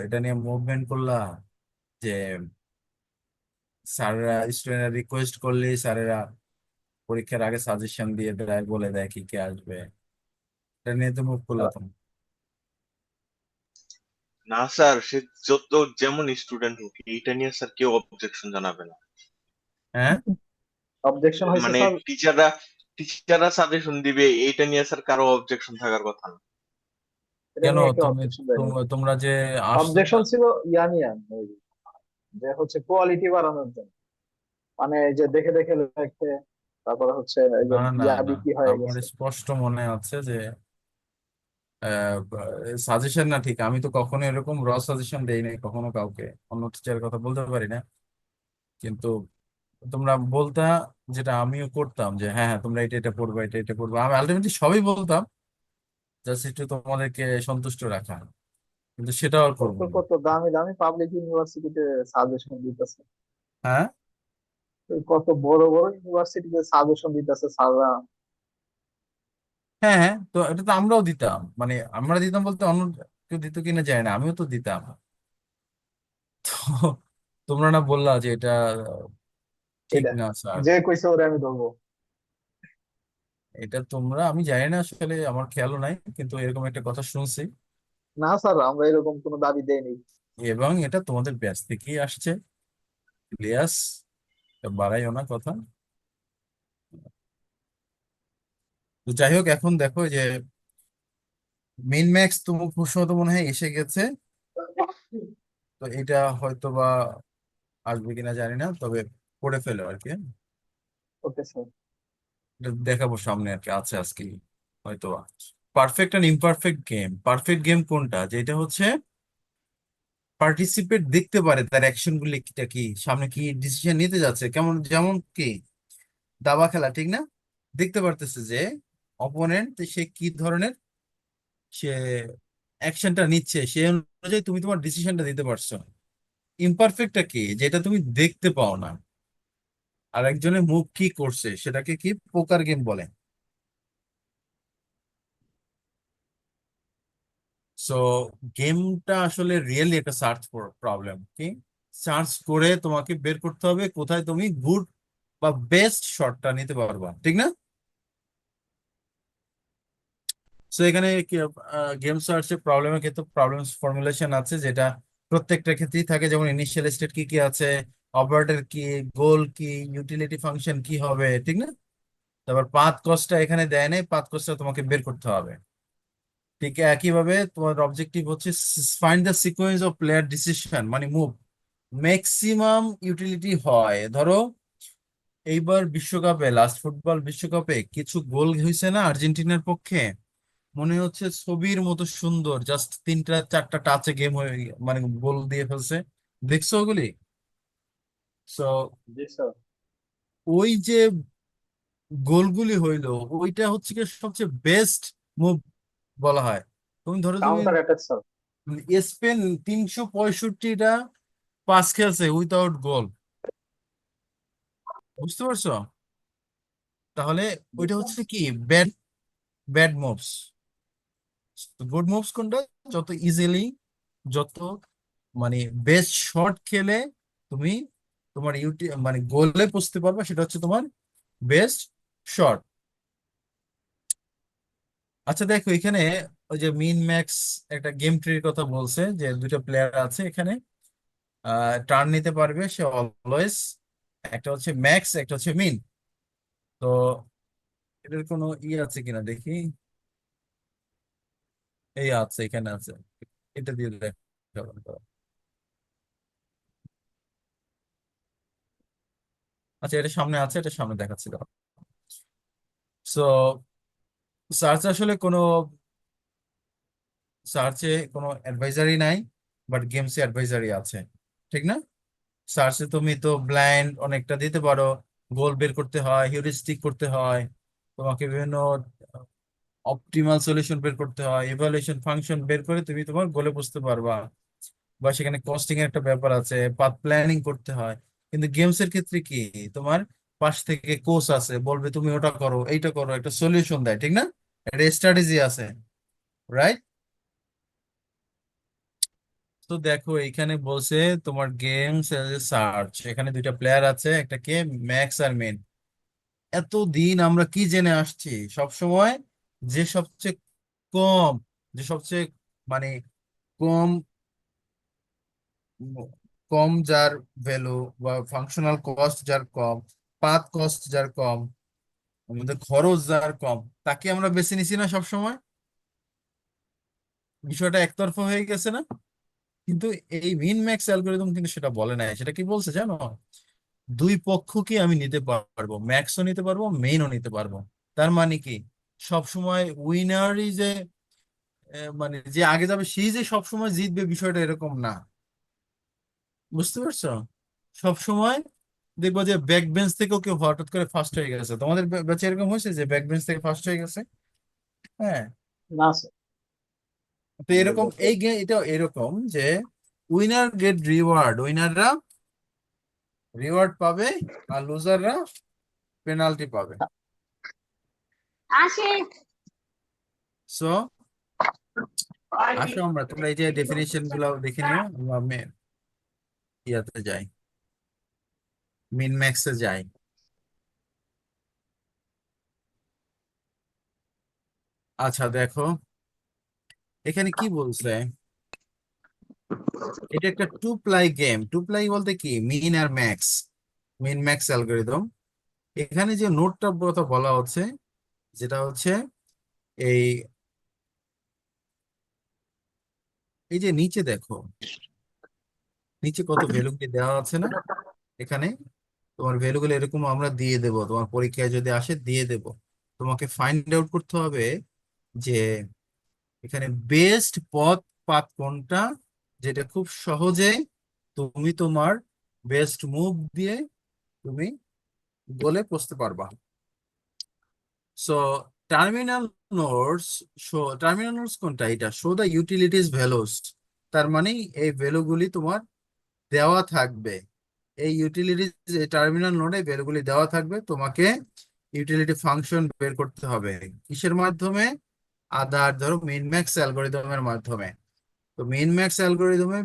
এটা নিয়ে মুভমেন্ট করলা যে স্যাররা স্টুডেন্টরা রিকোয়েস্ট করলে স্যারেরা পরীক্ষার আগে সাজেশন দিয়ে দেয়, বলে দেয় কি কি আসবে? এটা নিয়ে তো মুভ করলা তুমি। না স্যার, সে যত যেমন স্টুডেন্ট হোক, এইটা নিয়ে স্যার কেউ অবজেকশন জানাবে না। হ্যাঁ অবজেকশন হয়েছে মানে স্যার। টিচাররা সাজেশন দিবে, এইটা নিয়ে স্যার কারো অবজেকশন থাকার কথা না। এটা কেন নিয়ে কেউ তুমি অবজেকশন দেয়নি। তোমরা যে আসছো অবজেকশন ছিল ইয়ানিয়ান, যে হচ্ছে কোয়ালিটি বাড়ানোর জন্য, মানে এই যে দেখে দেখে লেখে, তারপরে হচ্ছে এই না যে না ইয়া না, বিক্রি হয়ে আমার গেছে। স্পষ্ট মনে আছে যে সাজেশন না, ঠিক আমি তো কখনো এরকম সাজেশন দেই নাই কখনো কাউকে, অন্য টিচারের কথা বলতে পারি না, কিন্তু তোমরা বলতা, যেটা আমিও করতাম যে হ্যাঁ হ্যাঁ তোমরা এটা এটা পড়বা, এটা এটা পড়বা, আমি আলটিমেটলি সবই বলতাম, জাস্ট একটু তোমাদেরকে সন্তুষ্ট রাখা, কিন্তু সেটাও আর কত করবো না। কত দামি দামি পাবলিক ইউনিভার্সিটিতে সাজেশন দিতেছে। হ্যাঁ কত বড় বড় ইউনিভার্সিটিতে সাজেশন দিতেছে স্যাররা। হ্যাঁ হ্যাঁ, তো এটা তো আমরাও দিতাম, মানে আমরা দিতাম বলতে অন্য কেউ দিত কিনা যায় না, আমিও তো দিতাম। তো তোমরা না বললা যে এটা ঠিক এটা না স্যার, যে কইছে ওরে আমি ধরবো। এটা তোমরা, আমি জানি না আসলে, আমার খেয়ালও নাই, কিন্তু এরকম একটা কথা শুনছি, না স্যার, আমরা এরকম কোনো দাবি দেইনি। এবং এটা তোমাদের ব্যাচ থেকেই আসছে। ইলিয়াস, বাড়াইও না কথা। তো যাই হোক, এখন দেখো যে মিন ম্যাক্স তো প্রশ্ন তো মনে হয় এসে গেছে, তো এটা হয়তো বা আসবে কিনা জানি না, তবে পড়ে ফেলো আর কি। Okay sir. এটা দেখাবো সামনে আর কি, আছে আজকে হয়তো। Perfect and imperfect game. Perfect game কোনটা? যেটা হচ্ছে পার্টিসিপেট দেখতে পারে তার অ্যাকশন গুলি কিটা কি, সামনে কি ডিসিশন নিতে যাচ্ছে, কেমন যেমন কি দাবা খেলা, ঠিক না? দেখতে পারতেছে যে অপোনেন্ট সে কি ধরনের সে অ্যাকশনটা নিচ্ছে, সেই অনুযায়ী তুমি তোমার ডিসিশনটা দিতে পারছো। ইমপারফেক্টটা কি, যেটা তুমি দেখতে পাও না, আর একজনের মুভ কি করছে, সেটাকে কি পোকার গেম বলে। সো গেমটা আসলে রিয়েলি একটা সার্চ প্রবলেম, কি সার্চ করে তোমাকে বের করতে হবে কোথায় তুমি গুড বা বেস্ট শটটা নিতে পারবা, ঠিক না? সো এখানে গেম সার্চের প্রবলেমের ক্ষেত্রে প্রবলেম ফর্মুলেশন আছে, যেটা প্রত্যেকটা ক্ষেত্রেই থাকে, যেমন ইনিশিয়াল স্টেট কি কি আছে, অপারেটর কি, গোল কি, ইউটিলিটি ফাংশন কি হবে, ঠিক না? তারপর পাথ কস্টটা এখানে দেয় নাই, পাথ কস্টটা তোমাকে বের করতে হবে। ঠিক একইভাবে তোমার অবজেক্টিভ হচ্ছে find the sequence of player decision, মানে মুভ ম্যাক্সিমাম ইউটিলিটি হয়। ধরো এইবার বিশ্বকাপে, লাস্ট ফুটবল বিশ্বকাপে কিছু গোল হয়েছে না আর্জেন্টিনার পক্ষে, মনে হচ্ছে ছবির মতো সুন্দর, জাস্ট তিনটা চারটা টাচে গেম হয়ে মানে গোল দিয়ে ফেলছে, দেখছো ওগুলি? সো জি স্যার। ওই যে গোলগুলি হইলো, ওইটা হচ্ছে কি সবচেয়ে বেস্ট মুভ বলা হয়। তুমি ধরো তুমি কাউন্টার অ্যাটাক স্যার। স্পেন 365টা পাস খেলছে উইথাউট গোল, বুঝতে পারছো? তাহলে ওইটা হচ্ছে কি bad bad moves. Good moves কোনটা? যত ইজিলি, যত মানে বেস্ট শট খেলে তুমি তোমার মানে গোলে পৌঁছতে পারবে, সেটা হচ্ছে তোমার বেস্ট শট। আচ্ছা দেখো এখানে ওই যে মিন ম্যাক্স একটা গেম ট্রির কথা বলছে, যে দুটো প্লেয়ার আছে এখানে, টার্ন নিতে পারবে সে অলওয়েজ। একটা হচ্ছে ম্যাক্স, একটা হচ্ছে মিন। তো এটার কোনো আছে কিনা দেখি। এই আছে, এখানে আছে, এটা দিয়ে দেখো। আচ্ছা এটা সামনে আছে, এটা সামনে দেখাচ্ছিল। সো সার্চে কোনো অ্যাডভাইজারি নাই, বাট গেমসে অ্যাডভাইজারি আছে, ঠিক না? সার্চে তুমি তো ব্লাইন্ড অনেকটা দিতে পারো, গোল বের করতে হয়, হিউরিস্টিক করতে হয়, তোমাকে বিভিন্ন অপটিমাল সলিউশন বের করতে হয়, ইভালুয়েশন ফাংশন বের করে তুমি তোমার গোলে বুঝতে পারবা। বা সেখানে কস্টিং এর একটা ব্যাপার আছে, পাথ প্ল্যানিং করতে হয়। কিন্তু গেমস এর ক্ষেত্রে কি, তোমার পাশ থেকে কোচ আছে, বলবে তুমি ওটা করো, এইটা করো, একটা সলিউশন দেয়, ঠিক না? একটা স্ট্র্যাটেজি আছে, রাইট? তো দেখো এইখানে বলছে তোমার গেমস সার্চ, এখানে দুইটা প্লেয়ার আছে, একটা কে ম্যাক্স আর মেন। এতদিন আমরা কি জেনে আসছি, সব সময় যে সবচেয়ে কম, যে সবচেয়ে মানে কম, কম যার ভ্যালু বা ফাংশনাল কস্ট যার কম, পাথ কস্ট যার কম, আমাদের খরচ যার কম, তাকে আমরা বেছে নিছি না সব সময়। বিষয়টা একতরফা হয়ে গেছে না? কিন্তু এই মিন ম্যাক্স অ্যালগোরিদম কিন্তু সেটা বলে নাই। সেটা কি বলছে জানো? দুই পক্ষকে আমি নিতে পারবো, ম্যাক্সও নিতে পারবো, মেইনও নিতে পারবো। তার মানে কি, সব সময় উইনারই যে মানে যে আগে যাবে সেই যে সব সময় জিতবে, বিষয়টা এরকম না। বুঝতে পারছো? সব সময় দেখবো যে ব্যাক বেঞ্চ থেকেও কেউ হঠাৎ করে ফার্স্ট হয়ে গেছে। তোমাদের ব্যাচে এরকম হয়েছে যে ব্যাক বেঞ্চ থেকে ফার্স্ট হয়ে গেছে? হ্যাঁ। না স্যার, তো আমাদের এরকম ব্যাচে। এই এটা এরকম যে উইনার গেট রিওয়ার্ড, উইনাররা রিওয়ার্ড পাবে, আর লুজাররা পেনাল্টি পাবে। সো আসো আমরা, তোমরা এই যে ডেফিনেশন গুলো দেখে নিও, আমি ইয়াতে যাই, মিন ম্যাক্সে যাই। আচ্ছা দেখো এখানে কি বলছে, এটা একটা two ply game. Two ply বলতে কি, মিন আর ম্যাক্স, মিন ম্যাক্স অ্যালগোরিদম। এখানে যে নোটটা কথা বলা হচ্ছে, যেটা হচ্ছে এই এই যে নিচে দেখো, নিচে কত ভ্যালুগুলি দেওয়া আছে না এখানে। তোমার ভ্যালুগুলো এরকম আমরা দিয়ে দেব, তোমার পরীক্ষায় যদি আসে দিয়ে দেব। তোমাকে ফাইন্ড আউট করতে হবে যে এখানে বেস্ট পাথ কোনটা, যেটা খুব সহজে তুমি তোমার বেস্ট মুভ দিয়ে তুমি গোলে পৌঁছতে পারবা। So terminal nodes, terminal nodes কোনটা, এটা শো দ্য ইউটিলিটিস ভ্যালুস। তার মানে এই ভ্যালুগুলি তোমার দেওয়া থাকবে, এই ইউটিলিটিস টার্মিনাল নোডে ভ্যালুগুলি দেওয়া থাকবে। তোমাকে ইউটিলিটি ফাংশন বের করতে হবে কিসের মাধ্যমে? আদার ধরো মিন ম্যাক্স অ্যালগোরিদমের মাধ্যমে। তো মিন ম্যাক্স অ্যালগোরিদমে,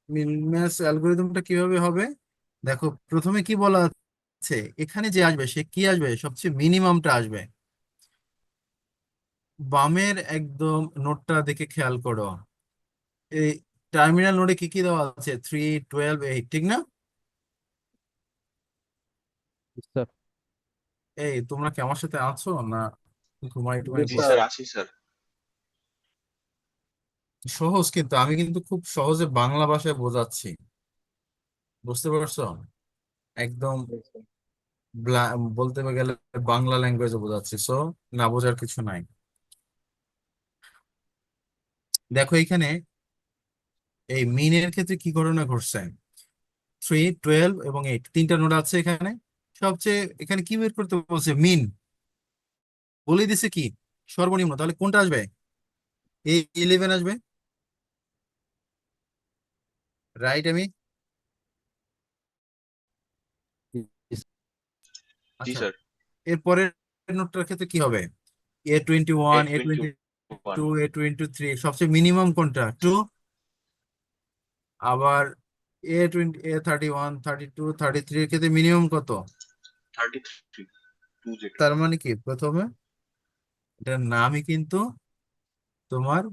মিন ম্যাক্স অ্যালগোরিদমটা কিভাবে হবে? দেখো প্রথমে কি বলা আছে, এখানে যে আসবে সে কি আসবে, সবচেয়ে মিনিমামটা আসবে। বামের একদম নোটটা দেখে খেয়াল করো, এই টার্মিনাল নোডে কি কি দেওয়া আছে, 3, 12, 8, ঠিক না? স্যার এই তোমরা কি আমার সাথে আছো না ঘুমাই জি টুমাই জি পড়ছো? স্যার। স্যার, আছি স্যার। সহজ, কিন্তু আমি কিন্তু খুব সহজে বাংলা ভাষায় বোঝাচ্ছি, বুঝতে পারছো? একদম জি স্যার। বলতে গেলে বাংলা ল্যাঙ্গুয়েজে বোঝাচ্ছি, সো না বোঝার কিছু নাই। দেখো এখানে এই মিনের ক্ষেত্রে কি ঘটনা ঘটছে, 3, 12 এবং 8 তিনটা নোড আছে এখানে। সবচেয়ে এখানে কি বের করতে বলছে, মিন বলে দিছে কি সর্বনিম্ন, তাহলে কোনটা আসবে? এই 11 আসবে, রাইট? আমি জি আচ্ছা স্যার। এর পরের নোটটার ক্ষেত্রে কি হবে? এ এ 21, এ 21 22, এ 23, সবচেয়ে মিনিমাম কোনটা? 2। আবার এ 31, 32, 33 এর ক্ষেত্রে মিনিমাম কত? 33 20। তার মানে কি প্রথমে এটার নামই কিন্তু তোমার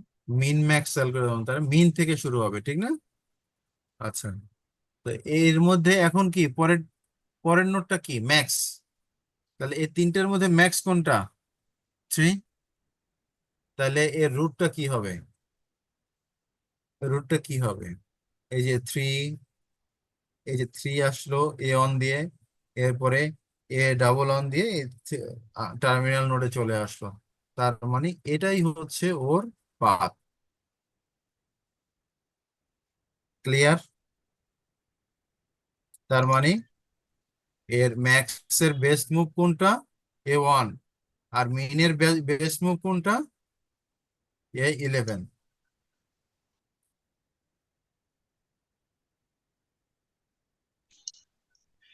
মিন ম্যাক্স অ্যালগরিদম, তার মিন থেকে শুরু হবে, ঠিক না? আচ্ছা, তো এর মধ্যে এখন কি পরের পরের নোটটা কি? ম্যাক্স। তাহলে এই তিনটার মধ্যে ম্যাক্স কোনটা? 3। তাহলে এর রুটটা কি হবে? রুটটা কি হবে? এই যে 3, এই যে 3 আসলো এ অন দিয়ে, এরপরে এ ডাবল অন দিয়ে টার্মিনাল নোডে চলে আসলো। তার মানে এটাই হচ্ছে ওর পাথ। ক্লিয়ার? তার মানে এর ম্যাক্স এর বেস্ট মুভ কোনটা? A1। আর মিনের বেস্ট মুভ কোনটা? A11।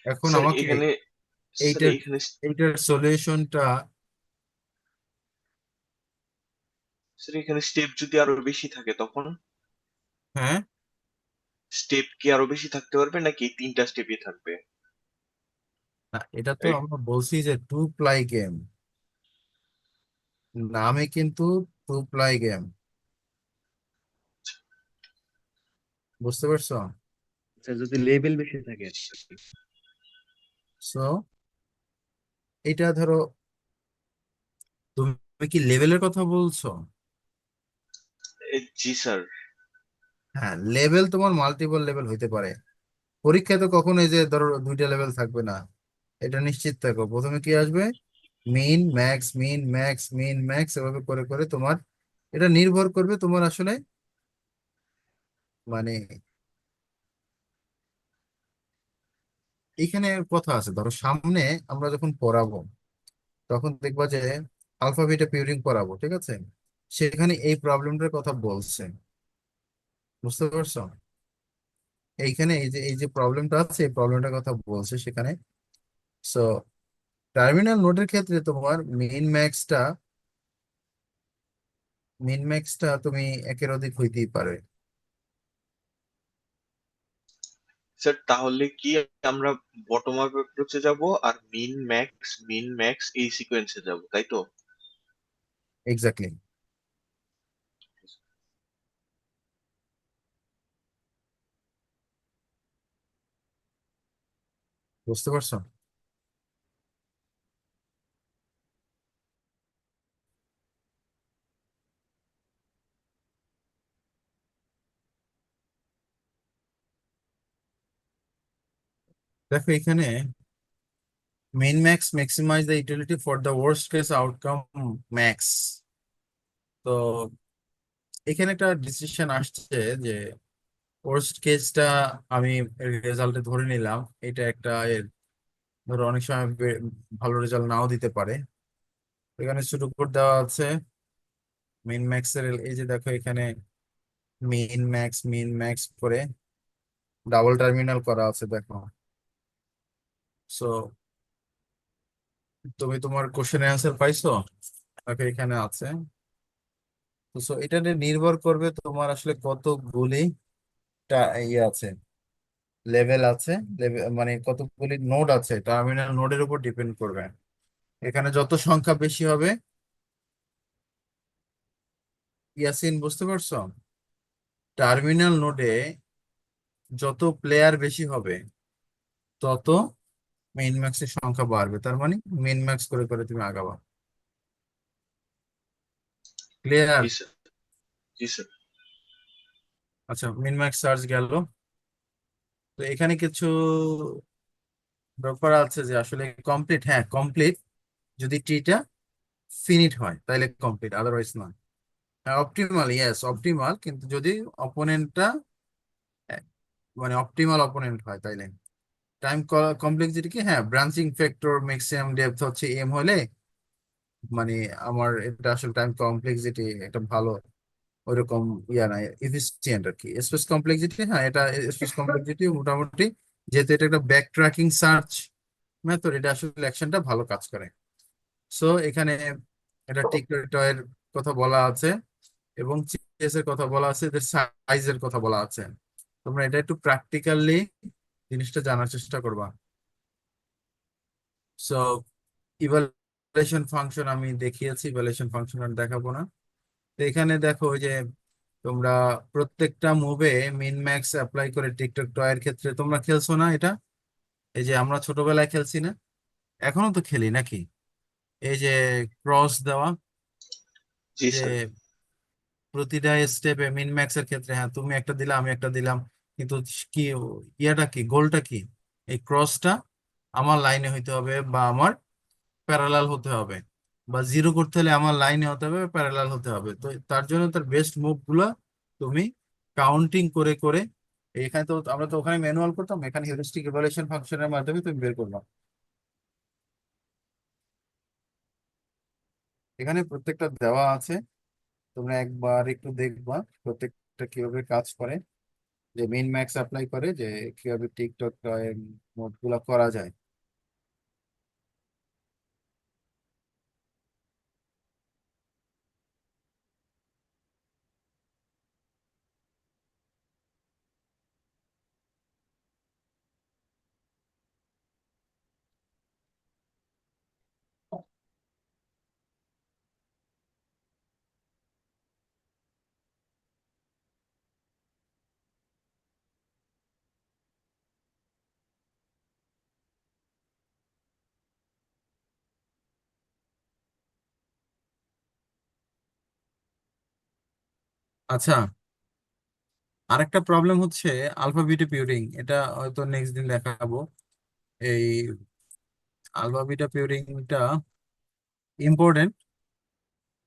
এখন স্যার আমাকে এখানে স্যার এইটার এখানে এইটার সলিউশনটা, স্যার এখানে স্টেপ যদি আরো বেশি থাকে তখন হ্যাঁ স্টেপ কি আরো বেশি থাকতে পারবে নাকি এই 3টা স্টেপই থাকবে? না, এটা তো এই- আমরা বলছি যে টু প্লাই গেম, নামে কিন্তু টু প্লাই গেম। বুঝতে পারছো? স্যার যদি লেভেল বেশি থাকে আর কি। সো এটা ধরো, তুমি কি লেভেলের কথা বলছো? জি স্যার। হ্যাঁ, লেভেল তোমার মাল্টিপল লেভেল হইতে পারে। পরীক্ষায় তো কখনো এই যে ধরো দুইটা লেভেল থাকবে না, এটা নিশ্চিত থাকো। প্রথমে কি আসবে? মিন max, min max, min max, এভাবে করে করে তোমার এটা নির্ভর করবে তোমার আসলে মানে এখানে কথা আছে। ধরো সামনে আমরা যখন পড়াবো তখন দেখবা যে আলফা বিটা পিউরিং পড়াবো, ঠিক আছে? সেখানে এই প্রবলেমটার কথা বলছে। বুঝতে পারছো? এইখানে এই যে প্রবলেমটা আছে, এই প্রবলেমটার কথা বলছে সেখানে। সো টার্মিনাল নোডের ক্ষেত্রে তোমার মিন ম্যাক্সটা তুমি একের অধিক হইতেই পারে। স্যার তাহলে কি আমরা বটম আপ অ্যাপ্রোচে যাব আর মিন ম্যাক্স এই সিকোয়েন্সে যাব, তাই তো? এক্স্যাক্টলি। বুঝতে পারছো? দেখো এখানে min max maximize the utility for the worst case outcome max. তো এখানে একটা ডিসিশন আসছে যে ওয়ার্স্ট কেসটা আমি রেজাল্টে ধরে নিলাম, এটা একটা ধরো অনেক সময় ভালো রেজাল্ট নাও দিতে পারে। এখানে শুরু করে দেওয়া আছে মিন ম্যাক্স এর, এই যে দেখো এখানে মিন ম্যাক্স করে ডাবল টার্মিনাল করা আছে, দেখো। সো তুমি তোমার কোশ্চেনের অ্যান্সার পাইছো? দেখো এখানে আছে। তো সো এটা নির্ভর করবে তোমার আসলে কতগুলি ইয়ে আছে, লেভেল আছে, লেভেল মানে কতগুলি নোড আছে, টার্মিনাল নোডের উপর ডিপেন্ড করবে। এখানে যত সংখ্যা বেশি হবে, ইয়াসিন বুঝতে পারছো? টার্মিনাল নোডে যত প্লেয়ার বেশি হবে তত মিন ম্যাক্সের সংখ্যা বাড়বে। তার মানে মিন ম্যাক্স করে করে তুমি আগাবা। ক্লিয়ার? জি স্যার। জি স্যার। আচ্ছা, মিন ম্যাক্স সার্চ গেল। তো এখানে কিছু ব্যাপার আছে যে আসলে কমপ্লিট, হ্যাঁ কমপ্লিট যদি ট্রিটা ফিনিট হয় তাহলে কমপ্লিট, আদারওয়াইজ না। হ্যাঁ অপটিমাল, ইয়েস অপটিমাল, কিন্তু যদি অপোনেন্টটা মানে অপটিমাল অপোনেন্ট হয় তাইলে। টাইম কমপ্লেক্সিটি কি, হ্যাঁ ব্রাঞ্চিং ফ্যাক্টর ম্যাক্সিমাম ডেপথ হচ্ছে এম হলে মানে আমার এটা আসলে টাইম কমপ্লেক্সিটি একটা ভালো ওইরকম ইয়া নাই, এফিসিয়েন্ট আর কি। স্পেস কমপ্লেক্সিটি, হ্যাঁ এটা স্পেস কমপ্লেক্সিটি মোটামুটি, যেহেতু এটা একটা ব্যাক ট্র্যাকিং সার্চ মেথড, এটা আসলে অ্যাকশনটা ভালো কাজ করে। সো এখানে এটা টিকটয়ের কথা বলা আছে এবং চেস এর কথা বলা আছে, এদের সাইজের কথা বলা আছে। তোমরা এটা একটু প্র্যাকটিক্যালি জিনিসটা জানার চেষ্টা করবা। সো ইভালুয়েশন ফাংশন আমি দেখিয়েছি, ইভালুয়েশন ফাংশন আর দেখাবো না। তো এখানে দেখো যে তোমরা প্রত্যেকটা মুভে মিন ম্যাক্স অ্যাপ্লাই করে টিকটক টয়ের ক্ষেত্রে তোমরা খেলছো না এটা? এই যে আমরা ছোটবেলায় খেলছি না, এখনো তো খেলি নাকি? এই যে ক্রস দেওয়া, জি যে স্যার। প্রতিটা স্টেপে মিন ম্যাক্স এর ক্ষেত্রে হ্যাঁ তুমি একটা দিলা আমি একটা দিলাম, কিন্তু কি ইয়াটা কি, গোলটা কি? এই ক্রসটা আমার লাইনে হইতে হবে বা আমার প্যারালাল হতে হবে, বা জিরো করতে হলে আমার লাইনে হতে হবে, প্যারালাল হতে হবে। তো তার জন্য তার বেস্ট মুভ গুলা তুমি কাউন্টিং করে করে, এখানে তো আমরা তো ওখানে ম্যানুয়াল করতাম, এখানে হিউরিস্টিক ইভালুয়েশন ফাংশনের মাধ্যমে তুমি বের করলাম। এখানে প্রত্যেকটা দেওয়া আছে, তোমরা একবার একটু দেখবা প্রত্যেকটা কিভাবে কাজ করে, যে মিন ম্যাক্স অ্যাপ্লাই করে, যে কিভাবে টিকটক নোট গুলা করা যায়। আচ্ছা, আরেকটা প্রবলেম হচ্ছে আলফা বিটা পিউরিং, এটা হয়তো নেক্সট দিন দেখাবো। এই আলফা বিটা পিউরিংটা ইম্পর্টেন্ট,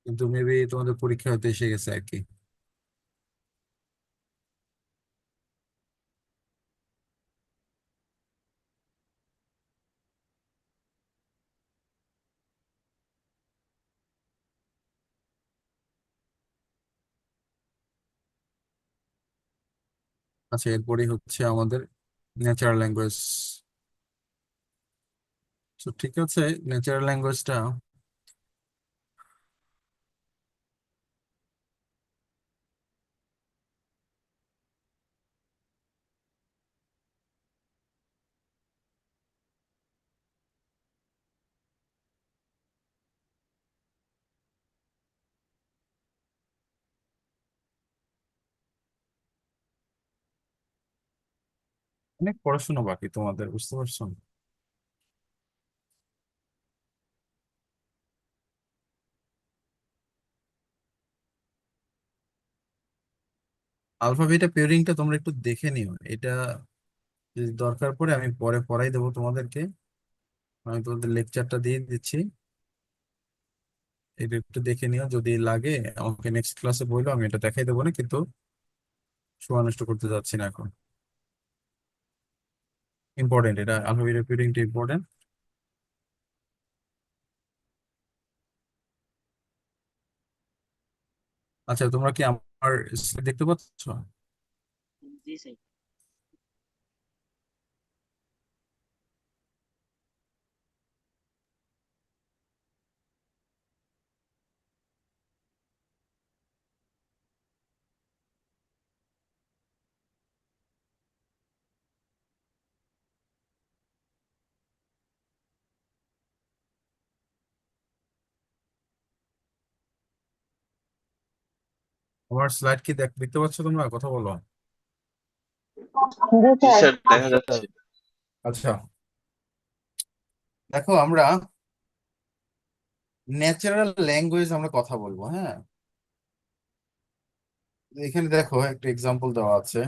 কিন্তু মেবি তোমাদের পরীক্ষা হতে এসে গেছে আর কি। আচ্ছা, এরপরই হচ্ছে আমাদের ন্যাচারাল ল্যাঙ্গুয়েজ। তো ঠিক আছে, ন্যাচারাল ল্যাঙ্গুয়েজটা অনেক পড়াশোনা বাকি তোমাদের, বুঝতে পারছো? আলফা বিটা পেয়ারিংটা তোমরা একটু দেখে নিও, এটা যদি দরকার পড়ে আমি পরে পড়াই দেবো তোমাদেরকে। আমি তোমাদের লেকচারটা দিয়ে দিচ্ছি, এটা একটু দেখে নিও, যদি লাগে আমাকে নেক্সট ক্লাসে বললো, আমি এটা দেখাই দেবো না, কিন্তু সময় নষ্ট করতে যাচ্ছি না এখন। ইম্পর্টেন্ট, এটা আলফা বিটা পেয়ারিংটা ইম্পর্টেন্ট। আচ্ছা, তোমরা কি আমার slide দেখতে পাচ্ছ? জি স্যার। আমার স্লাইড কি দেখতে পাচ্ছ তোমরা? কথা বলো। জি স্যার, দেখা যাচ্ছে। আচ্ছা, দেখো আমরা ন্যাচারাল ল্যাঙ্গুয়েজ আমরা কথা বলবো, হ্যাঁ। এখানে দেখো একটা এক্সাম্পল দেওয়া আছে,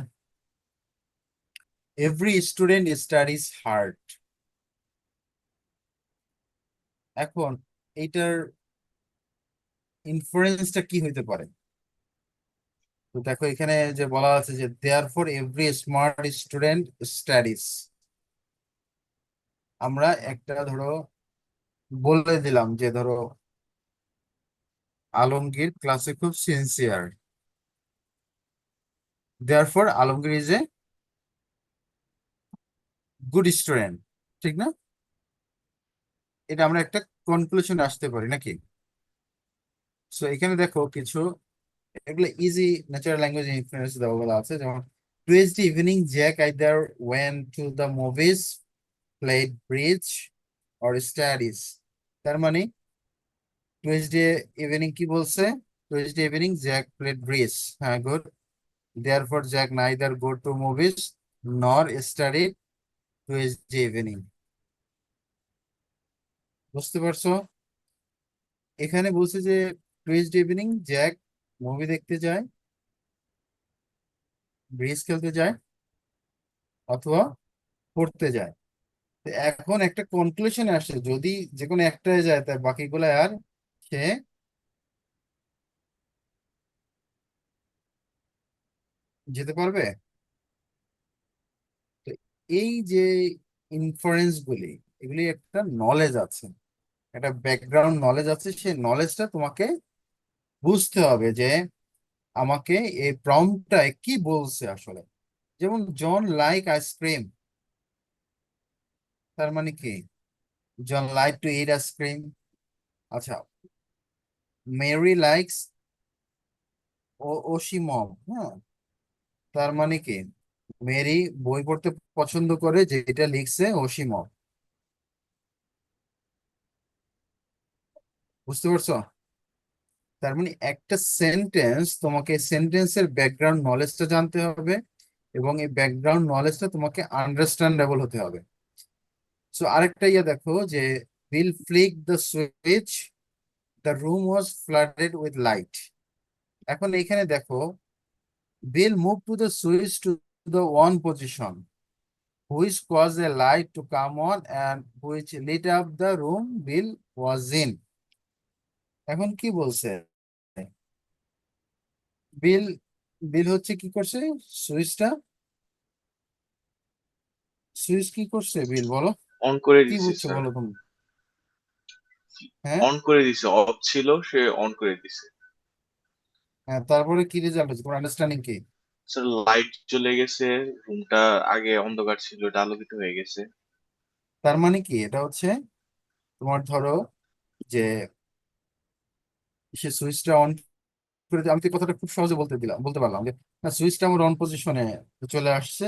এভরি স্টুডেন্ট স্টাডিজ হার্ড। এখন এইটার ইনফারেন্সটা কি হইতে পারে? তো দেখো এখানে যে বলা আছে যে therefore every smart student studies, আমরা একটা ধরো বলে দিলাম যে ধরো আলমগীর ক্লাসে খুব sincere, therefore Alamgir is a good student, ঠিক না? এটা আমরা একটা কনক্লুশন আসতে পারি নাকি? সো এখানে দেখো কিছু এগুলো ইজি ন্যাচারাল ল্যাঙ্গুয়েজ ইনফ্লুয়েন্স দেওয়া বলা আছে, যেমন Tuesday evening Jack either went to the movies, played bridge or studies. তার মানে টুয়েসডে ইভিনিং কি বলছে? Tuesday evening Jack played bridge, হ্যাঁ good. Therefore Jack neither go to movies nor study Tuesday evening. বুঝতে পারছো? এখানে বলছে যে টুয়েসডে ইভিনিং জ্যাক মুভি দেখতে যায়, ব্রিজ খেলতে যায়, অথবা পড়তে যায়। তো এখন একটা কনক্লুশনে আসে, যদি যে কোনো একটায় যায় তার বাকিগুলো আর সে যেতে পারবে। তো এই যে ইনফারেন্স গুলি, এগুলি একটা নলেজ আছে, একটা ব্যাকগ্রাউন্ড নলেজ আছে, সেই নলেজটা তোমাকে বুঝতে হবে যে আমাকে এই প্রম্পটটায় কি বলছে আসলে। যেমন জন লাইক আইসক্রিম, তার মানে কি? জন লাইক টু ইট আইসক্রিম। আচ্ছা, মেরি লাইকস ওশিমম, হ্যাঁ, তার মানে কি? মেরি বই পড়তে পছন্দ করে, যেটা লিখছে অসীমов। বুঝতে পারছো? তার মানে একটা সেন্টেন্স, তোমাকে সেন্টেন্সের ব্যাকগ্রাউন্ড নলেজটা জানতে হবে, এবং এই ব্যাকগ্রাউন্ড নলেজটা তোমাকে আন্ডারস্ট্যান্ডেবল হতে হবে। সো আরেকটা ইয়ে দেখো যে Bill flick the switch, the room was flooded with light. এখন এখানে দেখো, Bill move to the switch to the on position, which caused a light to come on and which lit up the room Bill was in. এখন কি বলছে? বিল বিল হচ্ছে কি করছে? সুইচটা, সুইচ কি করছে বিল, বলো? অন করে কি দিছে বুঝছো স্যার, বলো তুমি? হ্যাঁ, অন করে দিছে, অফ ছিল সে অন করে দিছে। হ্যাঁ, তারপরে কি রেজাল্ট হচ্ছে, তোমার আন্ডারস্ট্যান্ডিং কি? স্যার লাইট চলে গেছে, রুমটা আগে অন্ধকার ছিল, এটা আলোকিত হয়ে গেছে। তার মানে কি, এটা হচ্ছে তোমার ধরো যে সে সুইচটা অন করে আমি তো এই কথাটা খুব সহজে বলতে পারলাম যে না, সুইচটা আমার অন পজিশনে চলে আসছে,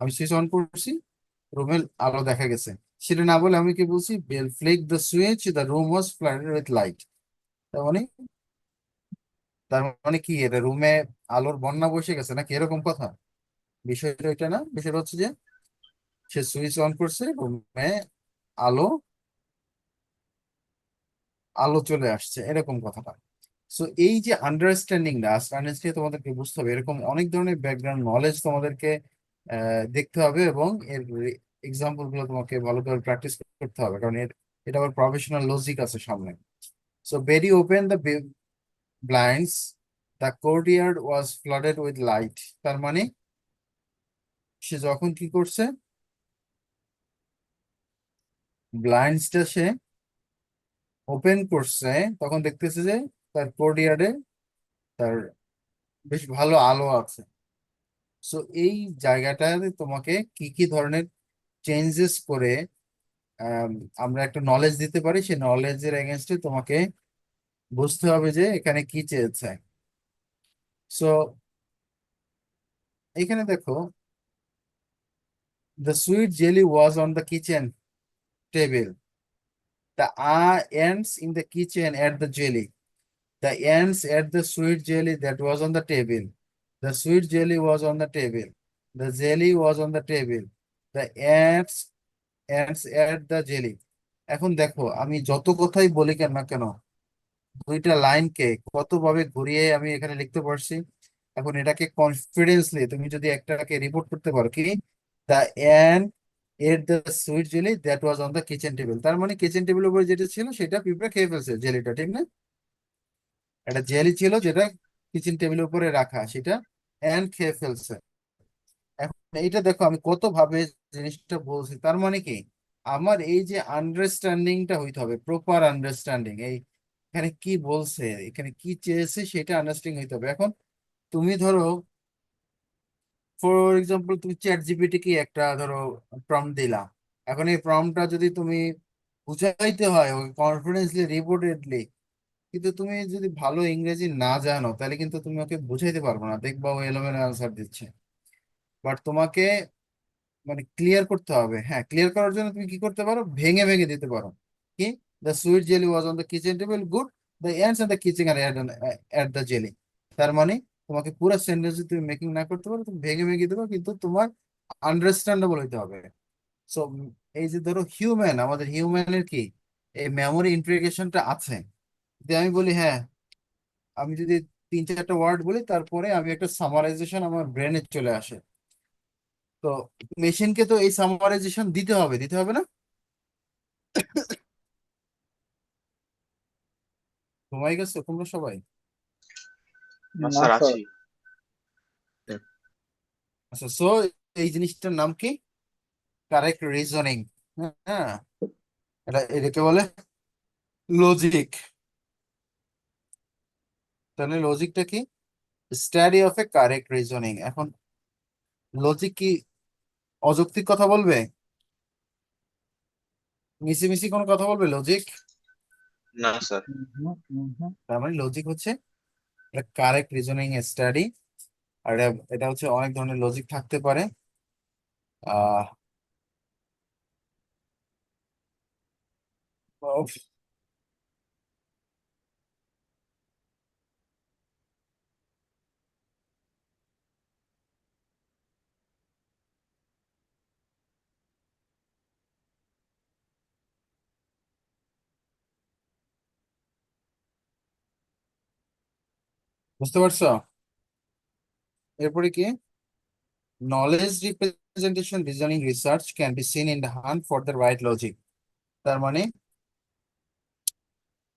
আমি সুইচ অন করছি, রুমের আলো দেখা গেছে। সেটা না বলে আমি কি বলছি, Bell flick the switch, the room was flooded with light. তার মানে, তার মানে কি, এটা রুমে আলোর বন্যা বসে গেছে নাকি, এরকম কথা? বিষয়টা এটা না, বিষয়টা হচ্ছে যে সে সুইচ অন করছে, রুমে আলো আলো চলে আসছে, এরকম কথাটা। সো এই যে আন্ডারস্ট্যান্ডিংটা, আন্ডারস্ট্যান্ডিং তোমাদেরকে বুঝতে হবে, এরকম অনেক ধরনের ব্যাকগ্রাউন্ড নলেজ তোমাদেরকে দেখতে হবে, এবং এর এক্সাম্পল গুলো তোমাকে ভালো করে প্র্যাকটিস করতে হবে, কারণ এটা আবার প্রফেশনাল লজিক আছে সামনে। So berry open the blinds, the courtyard was flooded with light. তার মানে সে যখন কি করছে, ব্লাইন্ডসটা সে ওপেন করছে, তখন দেখতেছে যে তার কোর্টিয়ার্ডে তার বেশ ভালো আলো আছে। সো এই জায়গাটাতে তোমাকে কি কি ধরনের চেঞ্জেস করে আম, আমরা একটা নলেজ দিতে পারি, সেই নলেজের এগেনস্টে তোমাকে বুঝতে হবে যে এখানে কি চেয়েছে। সো এখানে দেখো, the sweet jelly was on the kitchen table, the ants in the kitchen at the jelly, the ants at the sweet jelly that was on the table, the sweet jelly was on the table, the jelly was on the table, the ants at the jelly। এখন দেখো, আমি যত কথাই বলি কেন না কেন, দুইটা লাইনকে কতভাবে ঘুরিয়ে আমি এখানে লিখতে পারছি। এখন এটাকে কনফিডেন্সলি তুমি যদি একটাকে রিপোর্ট করতে পারো কি, the and at the sweet jelly that was on the kitchen table. তার মানে কিচেন টেবিলের উপরে যেটা ছিল সেটা পিঁপড়া খেয়ে ফেলছে, জেলিটা, ঠিক না? একটা জেলি ছিল যেটা কিচেন টেবিলের উপরে রাখা, সেটা অ্যান্ড খেয়ে ফেলছে। এখন এইটা দেখো আমি কত ভাবে জিনিসটা বলছি, তার মানে কি, আমার এই যে আন্ডারস্ট্যান্ডিংটা হইতে হবে, প্রপার আন্ডারস্ট্যান্ডিং, এই এখানে কি বলছে, এখানে কি চেয়েছে সেটা আন্ডারস্ট্যান্ডিং হইতে হবে। এখন তুমি ধরো, ফর এক্সাম্পল তুমি চ্যাট জিপিটি কি একটা ধরো প্রম্পট দিলা, এখন এই প্রম্পটটা যদি তুমি বুঝাইতে হয় ওকে কনফিডেন্সলি, রিপোর্টেডলি। কিন্তু তুমি যদি ভালো ইংরেজি না জানো তাহলে কিন্তু তুমি ওকে বুঝাইতে পারবে না, দেখবা ও এলোমেলো অ্যান্সার দিচ্ছে। বাট তোমাকে মানে ক্লিয়ার করতে হবে। হ্যাঁ, ক্লিয়ার করার জন্য তুমি কি করতে পারো, ভেঙে ভেঙে দিতে পারো। কি, the sweet jelly was on the kitchen table, good, the ends on the kitchen আর এট দ্য জেলি। তার মানে তোমাকে পুরো সেন্টেন্স তুমি মেকিং না করতে পারো, তুমি ভেঙে ভেঙে দেবো, কিন্তু তোমার আন্ডারস্ট্যান্ডেবল হইতে হবে। সো এই যে ধরো হিউম্যান, আমাদের হিউম্যানের কি এই মেমোরি ইন্টিগ্রেশনটা আছে। যদি আমি বলি হ্যাঁ, আমি যদি 3-4টা ওয়ার্ড বলি তারপরে আমি একটা সামারাইজেশন আমার ব্রেনে চলে আসে, তো মেশিনকে তো এই সামারাইজেশন দিতে হবে, দিতে হবে না? ঘুমাই গেছো তোমরা সবাই? না না স্যার, স্যার। আছি। আচ্ছা, সো এই জিনিসটার নাম কি? Correct reasoning. হ্যাঁ, এটাকে বলে লজিক। তাহলে লজিকটা কি? Study of A correct reasoning. এখন লজিক কি অযৌক্তিক কথা বলবে, মিছিমিছি কোনো কথা বলবে লজিক? না স্যার। তার মানে লজিক হচ্ছে কারেক্ট রিজনিং স্টাডি। আর এটা হচ্ছে অনেক ধরনের লজিক থাকতে পারে। আহ উফ, বুঝতে পারছো? এরপরে কি, knowledge representation reasoning research can be seen in the hunt for the right logic. তার মানে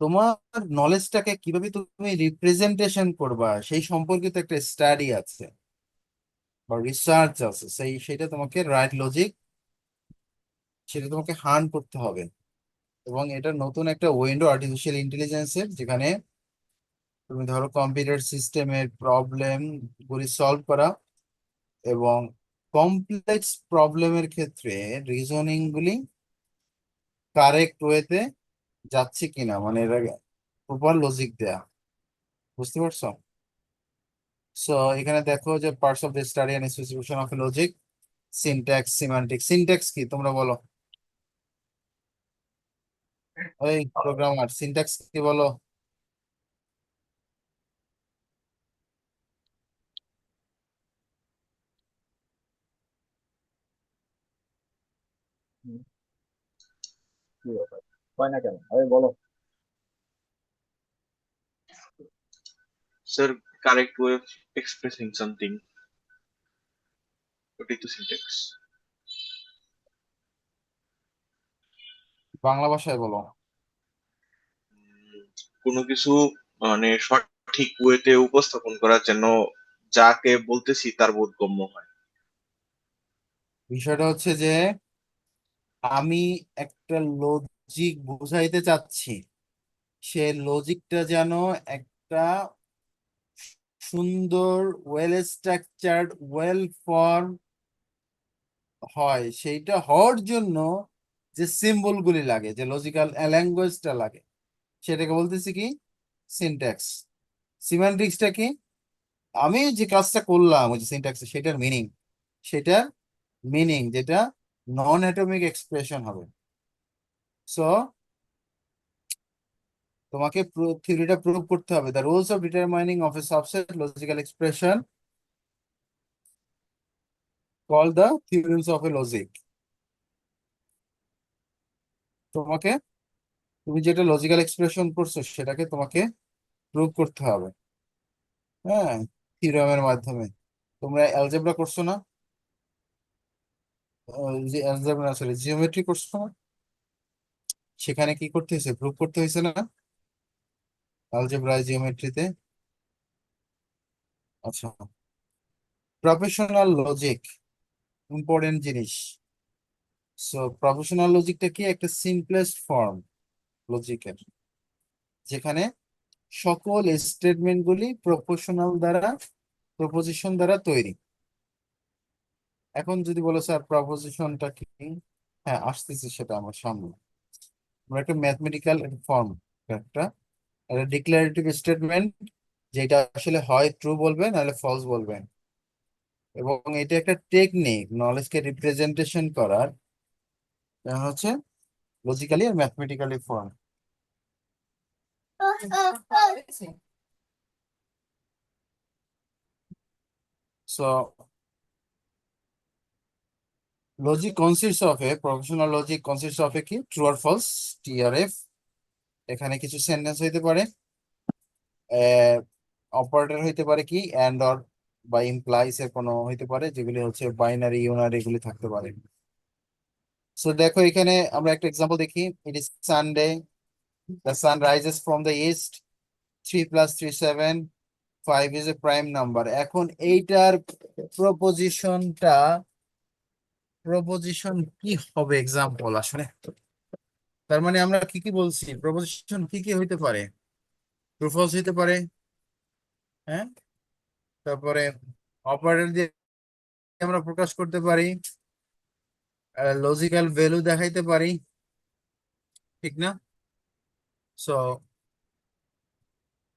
তোমার নলেজটাকে কিভাবে তুমি রিপ্রেজেন্টেশন করবা সেই সম্পর্কিত একটা স্টাডি আছে বা রিসার্চ আছে, সেটা তোমাকে রাইট লজিক, সেটা তোমাকে হান্ট করতে হবে। এবং এটা নতুন একটা উইন্ডো আর্টিফিশিয়াল ইন্টেলিজেন্সের, যেখানে তুমি ধরো কম্পিউটার সিস্টেমের প্রবলেম গুলি সলভ করা এবং কমপ্লেক্স প্রবলেমের ক্ষেত্রে রিজনিং গুলি কারেক্ট ওয়েতে যাচ্ছে কিনা, মানে এর প্রপার লজিক দেয়া। বুঝতে পারছো? সো এখানে দেখো যে parts of the study and specification of logic, syntax, semantic. Syntax কি তোমরা বলো? ওই প্রোগ্রামার, সিনট্যাক্স কি বলো? কি ব্যাপার, হয় না কেন, আরে বলো। Sir, correct way of expressing something, ওটাই তো সিনট্যাক্স। বাংলা ভাষায় বলো। কোনো কিছু মানে সঠিক ওয়েতে উপস্থাপন করার জন্য যাকে বলতেছি তার বোধগম্য হয়। বিষয়টা হচ্ছে যে আমি একটা লজিক বুঝাইতে চাচ্ছি, সে লজিকটা যেন একটা সুন্দর, ওয়েল স্ট্রাকচার্ড, ওয়েল ফর্ম হয়। সেইটা হওয়ার জন্য যে সিম্বল গুলি লাগে, যে লজিক্যাল ল্যাঙ্গুয়েজটা লাগে, সেটাকে বলতেছি কি, সিনট্যাক্স। সিম্যান্টিক্সটা কি, আমি যে কাজটা করলাম ওই যে সিনট্যাক্স, সেটার মিনিং, সেটার মিনিং যেটা নন অ্যাটমিক এক্সপ্রেশন হবে। সো তোমাকে থিওরিটা প্রুভ করতে হবে, the rules of determining of a subset logical expression call the theorems of a logic. তোমাকে, তুমি যেটা লজিক্যাল এক্সপ্রেশন করছো সেটাকে তোমাকে প্রুভ করতে হবে। হ্যাঁ, থিওরেমের মাধ্যমে। তোমরা অ্যালজেব্রা করছো না? যে অ্যালজেব্রা, সরি, জিওমেট্রি করছো না? সেখানে কি করতে হয়েছে, প্রুভ করতে হয়েছে না অ্যালজেব্রা জিওমেট্রিতে? আচ্ছা, প্রফেশনাল লজিক ইম্পর্টেন্ট জিনিস। সো প্রফেশনাল লজিকটা কি, একটা সিম্পলেস্ট ফর্ম লজিকের, যেখানে সকল স্টেটমেন্ট গুলি প্রপোজিশনাল দ্বারা, প্রপোজিশন দ্বারা তৈরি। এখন যদি বলো স্যার প্রপোজিশনটা কি, হ্যাঁ আসতেছি সেটা আমার সামনে। আমরা একটা ম্যাথমেটিক্যাল ফর্ম, একটা ডিক্লারেটিভ স্টেটমেন্ট, যেটা আসলে হয় ট্রু বলবেন নাহলে ফলস বলবেন, এবং এটা একটা টেকনিক নলেজকে রিপ্রেজেন্টেশন করার, হচ্ছে লজিক্যালি আর mathematically form. So logic consists of a professional logic consists of a কি ট্রু আর ফলস, TRF। এখানে কিছু সেন্টেন্স হইতে পারে, অপারেটর হইতে পারে কি এন্ড অর বা ইমপ্লাইস এর কোনো হইতে পারে, যেগুলি হচ্ছে বাইনারি ইউনারি এগুলি থাকতে পারে। সো দেখো এখানে আমরা একটা এক্সাম্পল দেখি। It is Sunday, the sun rises from the east, 3 + 3 7, 5 is a prime number. এখন এইটার প্রপোজিশনটা, প্রপোজিশন কি হবে এক্সাম্পল আসলে? তার মানে আমরা কি কি বলছি, প্রপোজিশন কি কি হইতে পারে? ট্রু ফলস হইতে পারে, হ্যাঁ। তারপরে অপারেটর দিয়ে আমরা প্রকাশ করতে পারি, লজিক্যাল ভ্যালু দেখাইতে পারি, ঠিক না? সো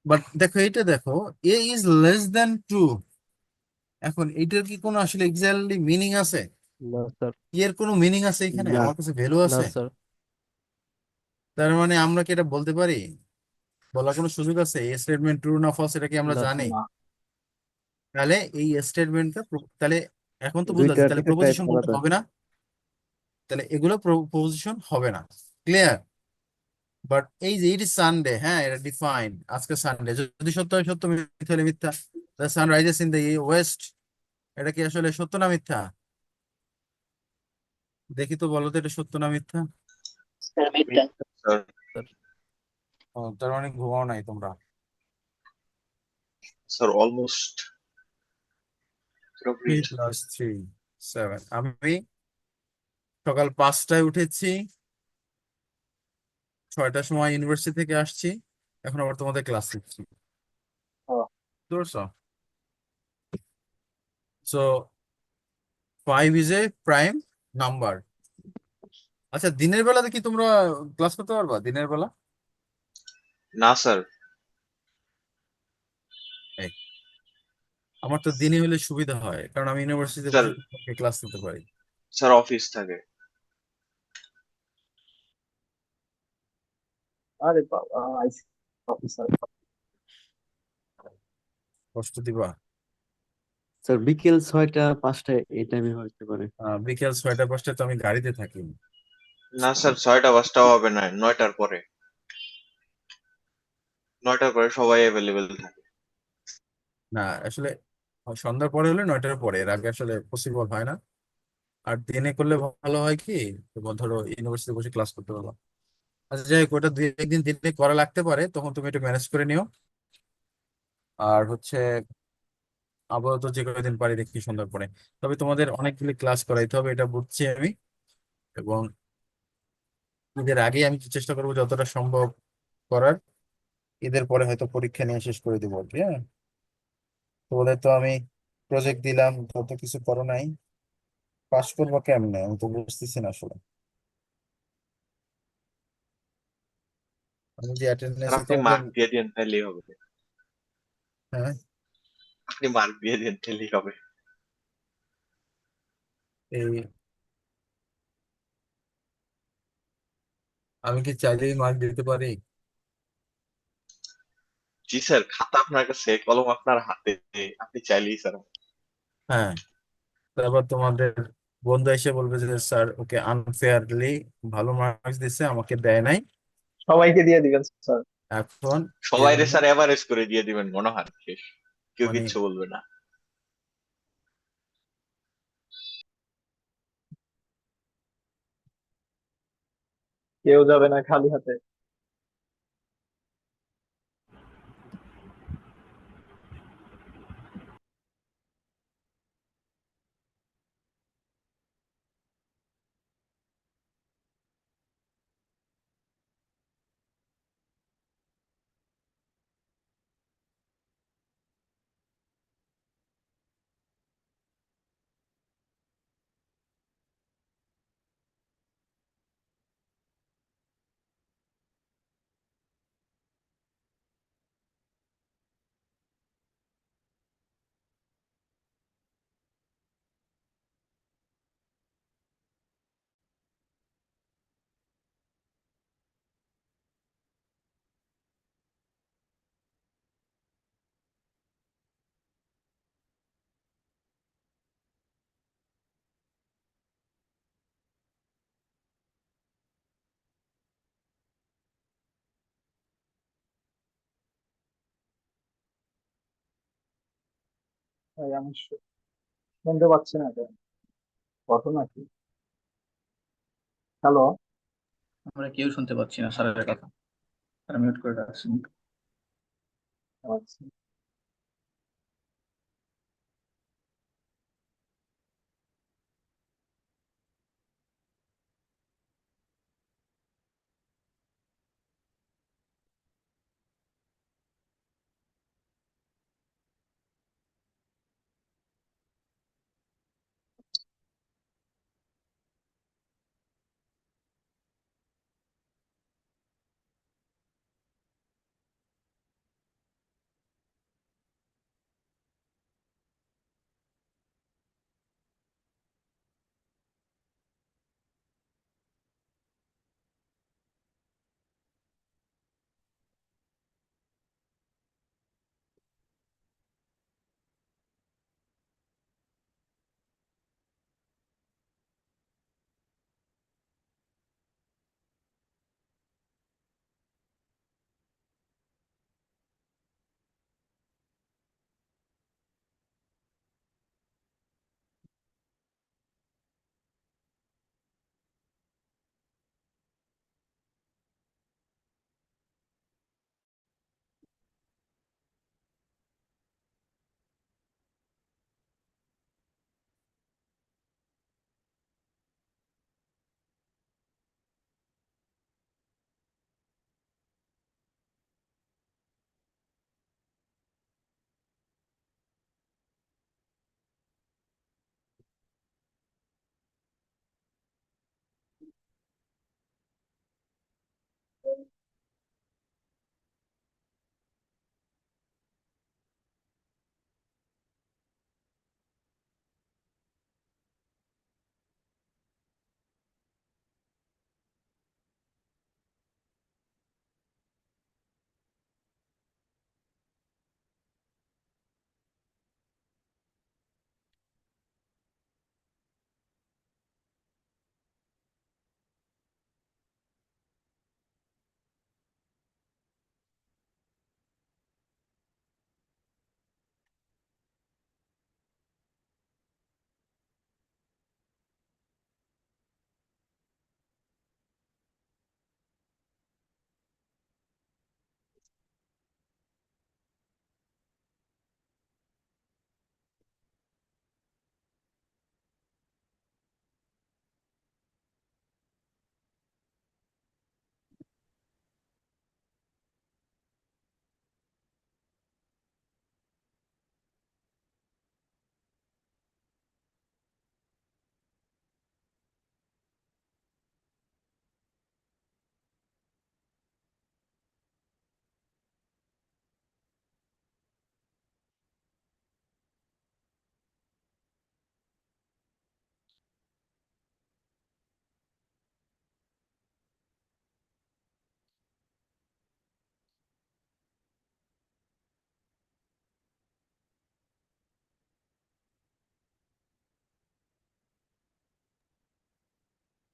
বাট দেখো এটা দেখো, এ ইজ লেস দেন ট্রু। এখন এইটার কি কোনো আসলে এক্স্যাক্টলি মিনিং আছে? না স্যার। এর কোনো মিনিং আছে এখানে? না। আমার কাছে ভ্যালু না আছে? স্যার। তার মানে আমরা কি এটা বলতে পারি? বলার কোনো সুযোগ আছে এই স্টেটমেন্ট ট্রু না ফলস? এটা কি আমরা না জানি? স্যার। না। তাহলে এই স্টেটমেন্টটা, তাহলে এখন তো বুঝলা দুইটা যে তাহলে থেকে টাইপ প্রপোজিশন করা বলতে যায়। হবে না, তাহলে এগুলো প্রপোজিশন হবে না। ক্লিয়ার? বাট এই যে ইট ইজ সানডে, হ্যাঁ এটা ডিফাইন, আজকে সানডে, যদি সত্য হয় সত্য, মিথ্যা হলে মিথ্যা। The sun rises in the West, এটা কি আসলে সত্য না মিথ্যা? দেখি তো, বলো তো এটা সত্য না মিথ্যা? স্যার মিথ্যা। Sir sir. ও, তার মানে ঘুমাও নাই তোমরা। Sir almost 3 + 3 7। আমি সকাল 5টায় উঠেছি, 6টার সময় ইউনিভার্সিটি থেকে আসছি, এখন আবার তোমাদের ক্লাস নিচ্ছি। ও, ধরছো? So 5 is a prime number. আচ্ছা, দিনের বেলাতে কি তোমরা ক্লাস করতে পারবা দিনের বেলা? না স্যার। এই, আমার তো দিনে হলে সুবিধা হয়, কারণ আমি ইউনিভার্সিটিতে স্যার বসে ক্লাস নিতে পারি। স্যার অফিস থাকে। আরে বাবা, আইসি অফিসার। কষ্ট দিবা? স্যার বিকেল 6টা 5টায় এই টাইমে হতে পারে। বিকেল 6টা 5টায় তো আমি গাড়িতে থাকি। না স্যার 6টা 5টাও হবে না, 9টার পরে। 9টার পরে সবাই অ্যাভেলেবেল থাকে। না আসলে সন্ধ্যার পরে হলে 9টার পরে, এর আগে আসলে পসিবল হয় না। আর দিনে করলে ভালো হয় কি, তোমার ধরো ইউনিভার্সিটি বসে ক্লাস করতে পারবো। আচ্ছা যাই হোক, ওটা 2 1 দিন দিনে করা লাগতে পারে, তখন তুমি একটু ম্যানেজ করে নিও। আর হচ্ছে আপাতত যে কয়দিন পারি দেখি সন্ধ্যার পরে। তবে তোমাদের অনেকগুলি ক্লাস করাইতে হবে, এটা বুঝছি আমি। এবং ঈদের আগে আমি চেষ্টা করবো যতটা সম্ভব করার। ঈদের পরে হয়তো পরীক্ষা নিয়ে শেষ করে দেবো আর কি, হ্যাঁ। তোমাদের তো আমি প্রজেক্ট দিলাম, তত কিছু করো নাই, পাস করবো কেমনে আমি তো বুঝতেছি না আসলে। আমি যে স্যার অ্যাটেন্ডেন্সে আপনি তোমাদের, মার্ক দিয়ে দেন তাহলেই হবে। হ্যাঁ, আপনি মার্ক দিয়ে দেন তাহলেই হবে। এই আমি কি চাইলেই মার্ক দিতে পারি? জি স্যার, খাতা আপনার কাছে, কলম আপনার হাতে, আপনি চাইলেই স্যার। হ্যাঁ, তারপর তোমাদের বন্ধু এসে বলবে যে স্যার ওকে আনফেয়ারলি ভালো মার্কস দিছে, আমাকে দেয় নাই। সবাইকে দিয়ে দিবেন স্যার। এখন এই সবাই রে জন্য স্যার এভারেজ করে দিয়ে দিবেন, মনে হয় শেষ, কেউ মানে কিচ্ছু বলবে না। কেউ যাবে না খালি হাতে। ভাই আমি শুনতে পাচ্ছি না কেন, ঘটনা কি? হ্যালো? আমরা কেউ শুনতে পাচ্ছি না স্যারের কথা। স্যার মিউট করে রাখছি। আচ্ছা।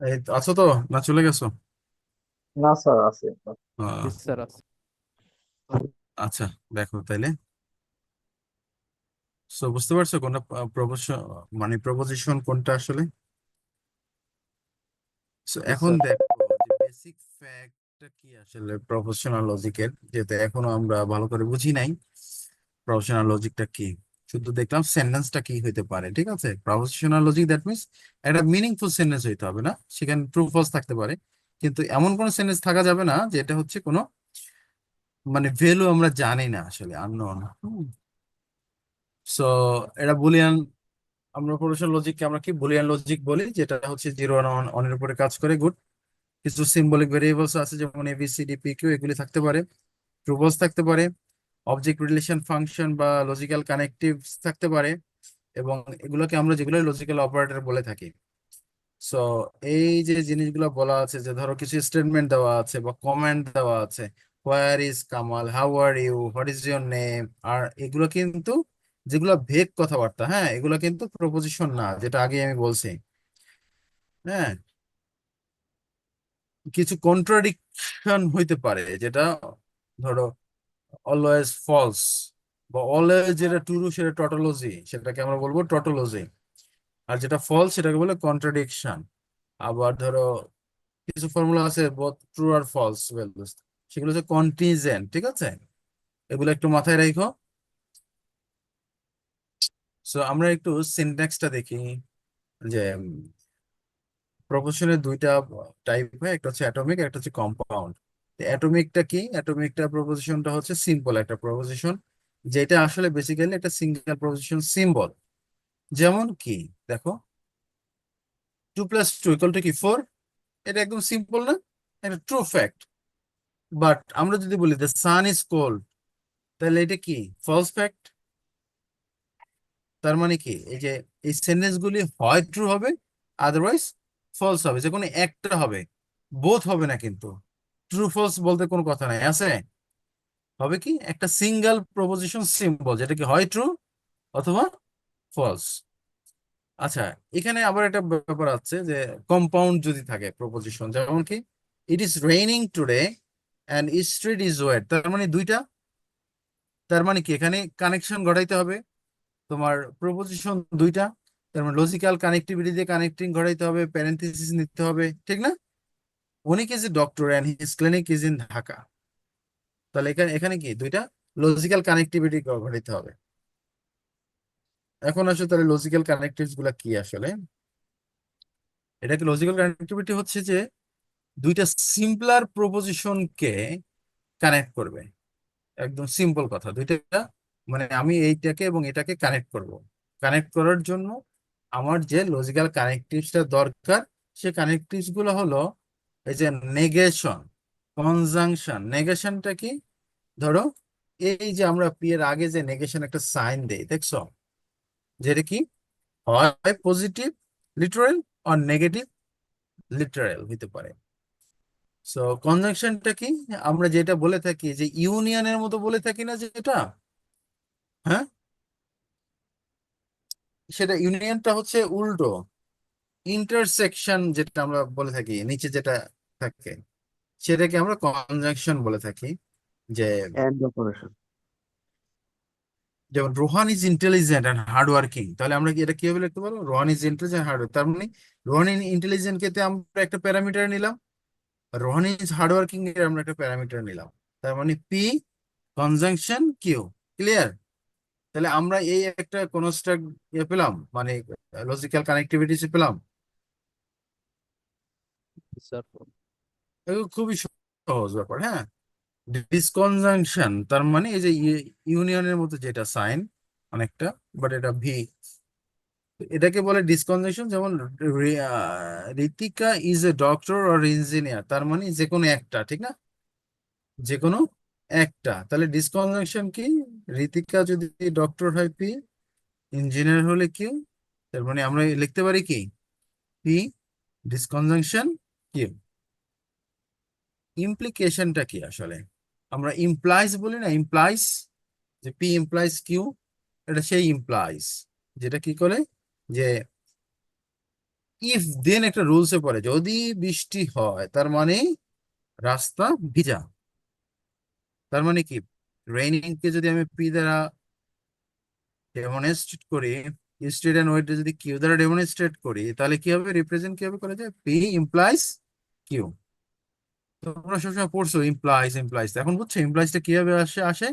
এই আছো তো, না চলে গেছো? না স্যার, আছে। আহ, স্যার আছে। আচ্ছা, দেখো তাইলে। সো বুঝতে পারছো কোনটা প্রপোজিশন, মানে প্রপোজিশন কোনটা আসলে? So, এখন স্যার, দেখো যে বেসিক ফ্যাক্টটা কি আসলে প্রপোজিশনাল লজিকের, যেটা এখনো আমরা ভালো করে বুঝি নাই। প্রপোজিশনাল লজিকটা কি, শুধু দেখলাম সেন্টেন্সটা কি হইতে পারে, ঠিক আছে। প্রপোজিশনাল লজিক দ্যাট মিনস একটা মিনিংফুল সেন্টেন্স হইতে হবে, না সেখানে ট্রু ফলস থাকতে পারে, কিন্তু এমন কোন সেন্টেন্স থাকা যাবে না যেটা হচ্ছে কোনো মানে ভ্যালু আমরা জানি না আসলে, আননোন। সো এটা বুলিয়ান, আমরা প্রপোজিশনাল লজিককে আমরা কি বুলিয়ান লজিক বলি, যেটা হচ্ছে জিরো অনের উপরে কাজ করে। গুড। কিছু সিম্বলিক ভেরিয়েবলস আছে যেমন এবিসিডি পি কিউ, এগুলি থাকতে পারে। ট্রুবলস থাকতে পারে, অবজেক্ট রিলেশন ফাংশন বা লজিক্যাল কানেক্টিভস থাকতে পারে, এবং এগুলোকে আমরা যেগুলো লজিক্যাল অপারেটর বলে থাকি। সো এই যে জিনিসগুলো বলা আছে, যে ধরো কিছু স্টেটমেন্ট দেওয়া আছে বা কমেন্ট দেওয়া আছে, where is Kamal, how are you, what is your name, আর এগুলো কিন্তু যেগুলো ভেগ কথাবার্তা, হ্যাঁ, এগুলো কিন্তু প্রপোজিশন না, যেটা আগে আমি বলছি। হ্যাঁ, কিছু কন্ট্রাডিকশন হইতে পারে, যেটা ধরো অলওয়েজ ফলস, বা অলওয়েজ যেটা ট্রু সেটা টটোলজি, সেটাকে আমরা বলবো টটোলজি। আর যেটা ফলস সেটাকে বলে কন্ট্রাডিকশন। আবার ধরো কিছু ফর্মুলা আছে বোথ ট্রু আর ফলস ভ্যালুস, সেগুলো হচ্ছে কন্টিনজেন্ট, ঠিক আছে? এগুলো একটু মাথায় রাখো। সো আমরা একটু সিনট্যাক্সটা দেখি যে প্রপোজিশনের দুইটা টাইপ হয়, একটা হচ্ছে অ্যাটমিক, একটা হচ্ছে কম্পাউন্ড। অ্যাটমিকটা কি? অ্যাটমিকটা প্রপোজিশনটা হচ্ছে সিম্পল একটা প্রপোজিশন, যেটা আসলে বেসিক্যালি একটা সিঙ্গেল প্রপোজিশন সিম্বল। যেমন কি দেখো, 2 + 2 = 4, এটা একদম সিম্পল না? একটা ট্রু ফ্যাক্ট। বাট আমরা যদি বলি দ্য সান ইজ কোল্ড, তাহলে এটা কি? False fact. তার মানে কি, এই যে এই সেন্টেন্স গুলি হয় ট্রু হবে, আদারওয়াইজ ফলস হবে, যে কোনো একটা হবে, বোথ হবে না। কিন্তু ট্রু ফলস বলতে কোনো কথা নাই, আছে? হবে কি একটা সিঙ্গেল প্রপোজিশন সিম্বল, যেটা কি হয় ট্রু অথবা ফলস। আচ্ছা, এখানে আবার একটা ব্যাপার আছে যে কম্পাউন্ড যদি থাকে প্রপোজিশন, যেমন কি it is raining today and street is wet, তার মানে দুইটা। তার মানে কি এখানে কানেকশন ঘটাইতে হবে, তোমার প্রপোজিশন দুইটা, তার মানে লজিক্যাল কানেক্টিভিটি দিয়ে কানেক্টিং ঘটাইতে হবে, প্যারেন্থেসিস নিতে হবে, ঠিক না? উনি is a doctor and his clinic is in Dhaka, তাহলে এখানে এখানে কি দুইটা লজিক্যাল কানেক্টিভিটি ঘটাইতে হবে। এখন আসলে তাহলে লজিক্যাল কানেক্টিভিটিস গুলা কি আসলে? এটাকে লজিক্যাল কানেক্টিভিটি হচ্ছে যে দুইটা সিম্পলার প্রপোজিশনকে কানেক্ট করবে। একদম সিম্পল কথা, দুইটা মানে আমি এইটাকে এবং এটাকে কানেক্ট করব। কানেক্ট করার জন্য আমার যে লজিক্যাল কানেক্টিভসটা দরকার, সে কানেক্টিভস গুলো হলো এই যে নেগেশন, কনজাংশন। নেগেশনটা কি? ধরো এই যে আমরা পি এর আগে যে নেগেশন একটা সাইন দেই, দেখছো? যেটা কি হয় পজিটিভ লিটারেল আর নেগেটিভ লিটারেল হইতে পারে। সো কনজাংশনটা কি? আমরা যেটা বলে থাকি যে ইউনিয়নের মতো বলে থাকি না যেটা, হ্যাঁ, সেটা ইউনিয়নটা হচ্ছে উল্টো। ইন্টারসেকশন যেটা আমরা বলে থাকি নিচে যেটা থাকে, সেটাকে আমরা কনজাংশন বলে থাকি। যে এন্ড অপারেশন। যেমন Rohan is intelligent and hard working, তাহলে আমরা কি এটা কিভাবে লিখতে পারবো? রোহান ইজ ইন্টেলিজেন্ট হার্ড, তার মানে রোহান ইন্টেলিজেন্ট কে আমরা একটা প্যারামিটার নিলাম, রোহান ইজ হার্ড ওয়ার্কিং এর আমরা একটা প্যারামিটার নিলাম, তার মানে পি কনজাংশন কিউ। ক্লিয়ার? তাহলে আমরা এই একটা কনস্ট্রাক্ট পেলাম, মানে লজিক্যাল কানেক্টিভিটিস পেলাম। স্যার এগুলো খুবই সহজ ব্যাপার, হ্যাঁ। ডিসকনজাংশন তার মানে এই যে ইউনিয়নের মতো যেটা সাইন অনেকটা, বাট এটা ভি, এটাকে বলে ডিসকনজাংশন। যেমন Ritika is a doctor or engineer, তার মানে যে কোনো একটা, ঠিক না? যে কোনো একটা। তাহলে ডিসকনজাংশন কি? ঋতিকা যদি ডক্টর হয় পি, ইঞ্জিনিয়ার হলে কিউ, তার মানে আমরা লিখতে পারি কি পি ডিসকনজাংশন কিউ। ইমপ্লিকেশনটা কি আসলে? আমরা ইমপ্লাইজ বলি না, ইমপ্লাইজ, যে পি ইমপ্লাইজ কিউ, এটা সেই ইমপ্লাইজ যেটা কি করে যে ইফ দেন একটা রুলসে পড়ে, যদি বৃষ্টি হয় তার মানে রাস্তা ভিজা। তার মানে কি রেইনিং কে যদি আমি পি দ্বারা ডেমনস্ট্রেট করি, স্ট্রিট এন্ড ওয়েট যদি কিউ দ্বারা ডেমনস্ট্রেট করি, তাহলে কি হবে? রিপ্রেজেন্ট কিভাবে করা যায়? P implies Q. তোমরা সবসময় পড়ছো ইমপ্লাইজ ইমপ্লাইজ, এখন বুঝছো ইমপ্লাইজটা কিভাবে আসে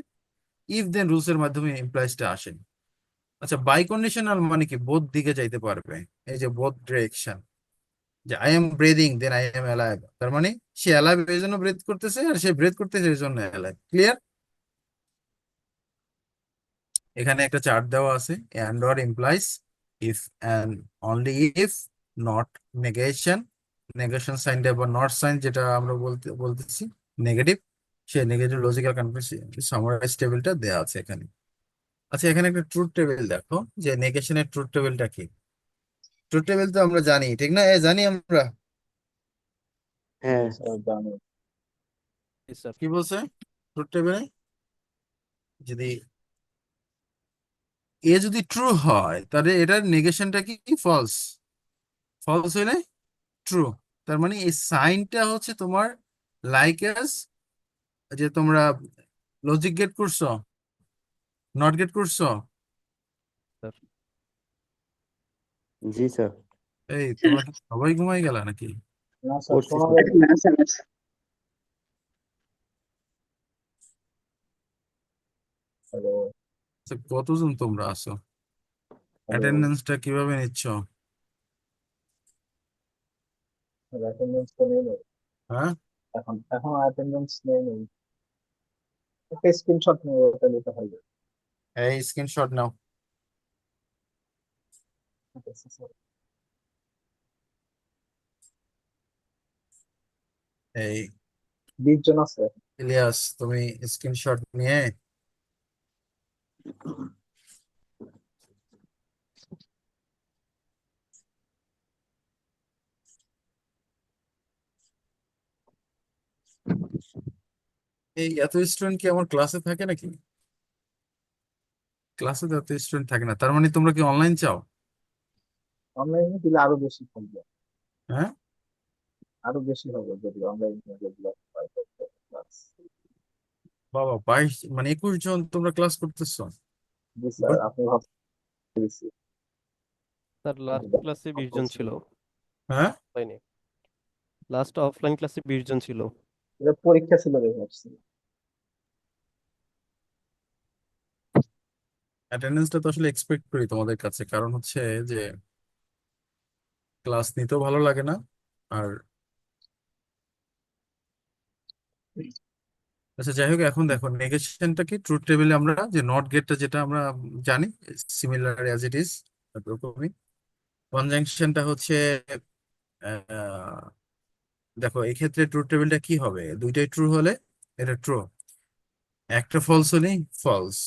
ইফ দেন রুলস এর মাধ্যমে ইমপ্লাইজটা আসে। আচ্ছা, বাই কন্ডিশনাল মানে কি? বোথ দিকে যাইতে পারবে, এই যে বোথ ডিরেকশন। যে I am breathing then I am alive, তার মানে সে অ্যালাইভ এই জন্য ব্রেথ করতেছে, আর সে ব্রেথ করতেছে এই জন্য অ্যালাইভ। ক্লিয়ার? এখানে একটা চার্ট দেওয়া আছে, and or implies if and only if, not negation. Negation সাইনটা বা নট সাইন যেটা আমরা বলতেছি নেগেটিভ, সে নেগেটিভ লজিক্যাল কনফারেন্স সামারাইজ টেবিলটা দেওয়া আছে এখানে। আচ্ছা, এখানে একটা ট্রুথ টেবিল দেখো, যে নেগেশনের ট্রুথ টেবিলটা কি? ট্রুথ টেবিল তো আমরা জানি, ঠিক না? জানি আমরা। হ্যাঁ স্যার জানি। স্যার। কি বলছে ট্রুথ টেবিলে? যদি এ যদি ট্রু হয় তাহলে এটার নেগেশনটা কি? ফলস। ফলস হইলে ট্রু। তার মানে এই সাইনটা হচ্ছে তোমার লাইক এস, যে তোমরা লজিক গেট করছো, নট গেট করছো? জি স্যার। এই তোমরা কি সবাই ঘুমাই গেলা নাকি? না স্যার, করছি শোনা স্যার। যায় না। না স্যার হ্যালো, আচ্ছা, কতজন তোমরা আছো? হ্যালো, অ্যাটেন্ডেন্সটা কিভাবে নিচ্ছ? অ্যাটেন্ডেন্স তো নেই নেই। হ্যাঁ, এখন অ্যাটেন্ডেন্স নেই নেই। একটা স্ক্রিনশট নিয়ে ওটা নিতে হবে। এই স্ক্রিনশট নাও। ঠিক আছে স্যার। এই 20 জন আছে। ইলিয়াস, তুমি স্ক্রিনশট নিয়ে এই এত স্টুডেন্ট কি আমার ক্লাসে থাকে নাকি? ক্লাসে তো এত স্টুডেন্ট থাকে না, তার মানে তোমরা কি অনলাইন চাও? অনলাইনে দিলে আরো বেশি থাকবে, হ্যাঁ, আরো বেশি হবে যদি অনলাইনে যেগুলো হয় ক্লাস। বাবা 22 মানে 21 জন তোমরা ক্লাস করতেছো? জি স্যার, Good. আপনি ভাবছেন স্যার লাস্ট ক্লাসে 20 জন ছিল হ্যাঁ, অফলাইনে। লাস্ট অফলাইন ক্লাসে 20 জন ছিল। এটা পরীক্ষা ছিল দেখে ভাবছি। অ্যাটেন্ডেন্সটা তো আসলে এক্সপেক্ট করি তোমাদের কাছে, কারণ হচ্ছে যে ক্লাস নিতেও ভালো লাগে না। আর আচ্ছা, যাই হোক, এখন দেখো নেগেশনটা কি, ট্রুথ টেবিলে আমরা যে নট গেটটা যেটা আমরা জানি সিমিলার অ্যাজ ইট ইজ ওরকমই। কনজাংশনটা হচ্ছে আহ, দেখো এই ক্ষেত্রে ট্রুথ টেবিলটা কি হবে, দুইটাই ট্রু হলে এটা ট্রু, একটা ফলস হলেই ফলস,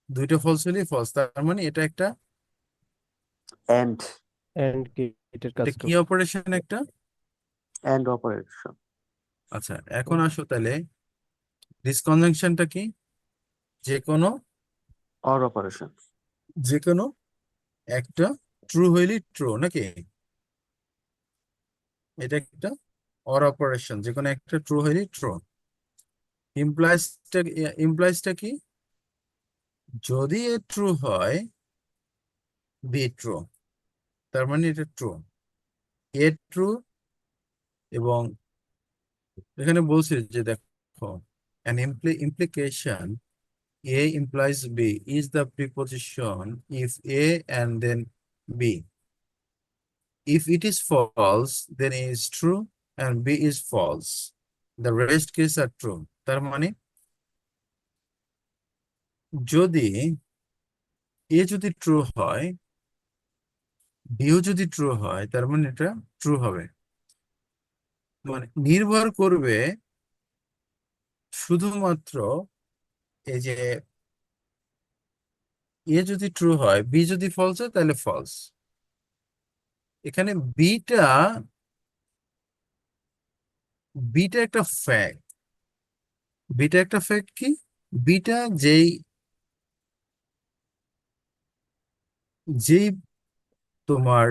দুইটা ফলস হলেই ফলস, তার মানে এটা একটা, এন্ড এন্ড গেটের কাজ এটা তো। কি অপারেশন একটা। And operation. আচ্ছা, এখন আসো তাহলে ডিসকনজাংশনটা কি, যে কোনো অর অপারেশন। যে কোনো একটা ট্রু হইলেই ট্রু নাকি, এটা একটা অর অপারেশন, যে কোনো একটা ট্রু হইলেই ট্রু। ইমপ্লাইজটা ইমপ্লাইজটা কি, যদি এ ট্রু হয় বি ট্রু, তার মানে এটা ট্রু, এ ট্রু। এবং এখানে বলছি যে দেখো an implication A implies B is the preposition if A and then B. If it is false, then A is true and B is false. The rest case are true. তার মানে যদি A যদি ট্রু হয়, বিও যদি ট্রু হয়, তার মানে এটা ট্রু হবে। মানে নির্ভর করবে শুধুমাত্র এই যে এ যদি ট্রু হয়, বি যদি ফলস হয় তাহলে ফলস। এখানে বিটা বিটা একটা ফ্যাক্ট, বিটা একটা ফ্যাক্ট কি, বিটা যেই যেই তোমার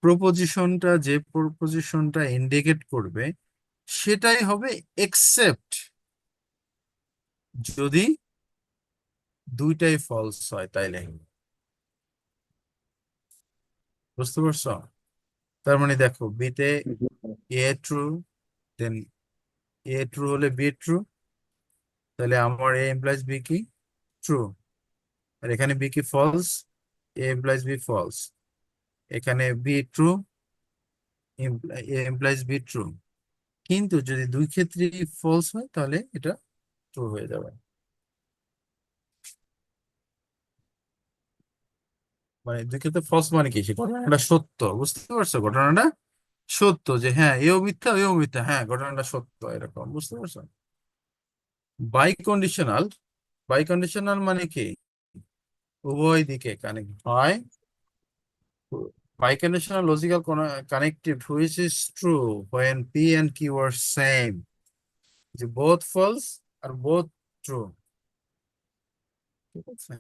প্রপোজিশনটা ইন্ডিকেট করবে সেটাই হবে, এক্সেপ্ট যদি দুইটাই ফলস হয় তাইলে। বুঝতে পারছো? তার মানে দেখো বিতে A true, then A true হলে বি ট্রু, তাহলে আমার এ ইমপ্লাইজ বি কি ট্রু, আর এখানে বি কি false, A implies B false, এখানে B true, A implies B true. কিন্তু যদি দুই ক্ষেত্রে ফলস হয় তাহলে এটা ট্রু হয়ে যাবে। মানে দুই ক্ষেত্রে ফলস মানে কি, সে ঘটনাটা সত্য, বুঝতে পারছো, ঘটনাটা সত্য, যে হ্যাঁ এও মিথ্যা এও মিথ্যা, হ্যাঁ ঘটনাটা সত্য, এরকম, বুঝতে পারছো। বাই কন্ডিশনাল, বাই কন্ডিশনাল মানে কি, উভয় দিকে কানেক্ট হয়। Biconditional logical connective which is true when P and Q are same, যে both false আর both true, ঠিক আছে।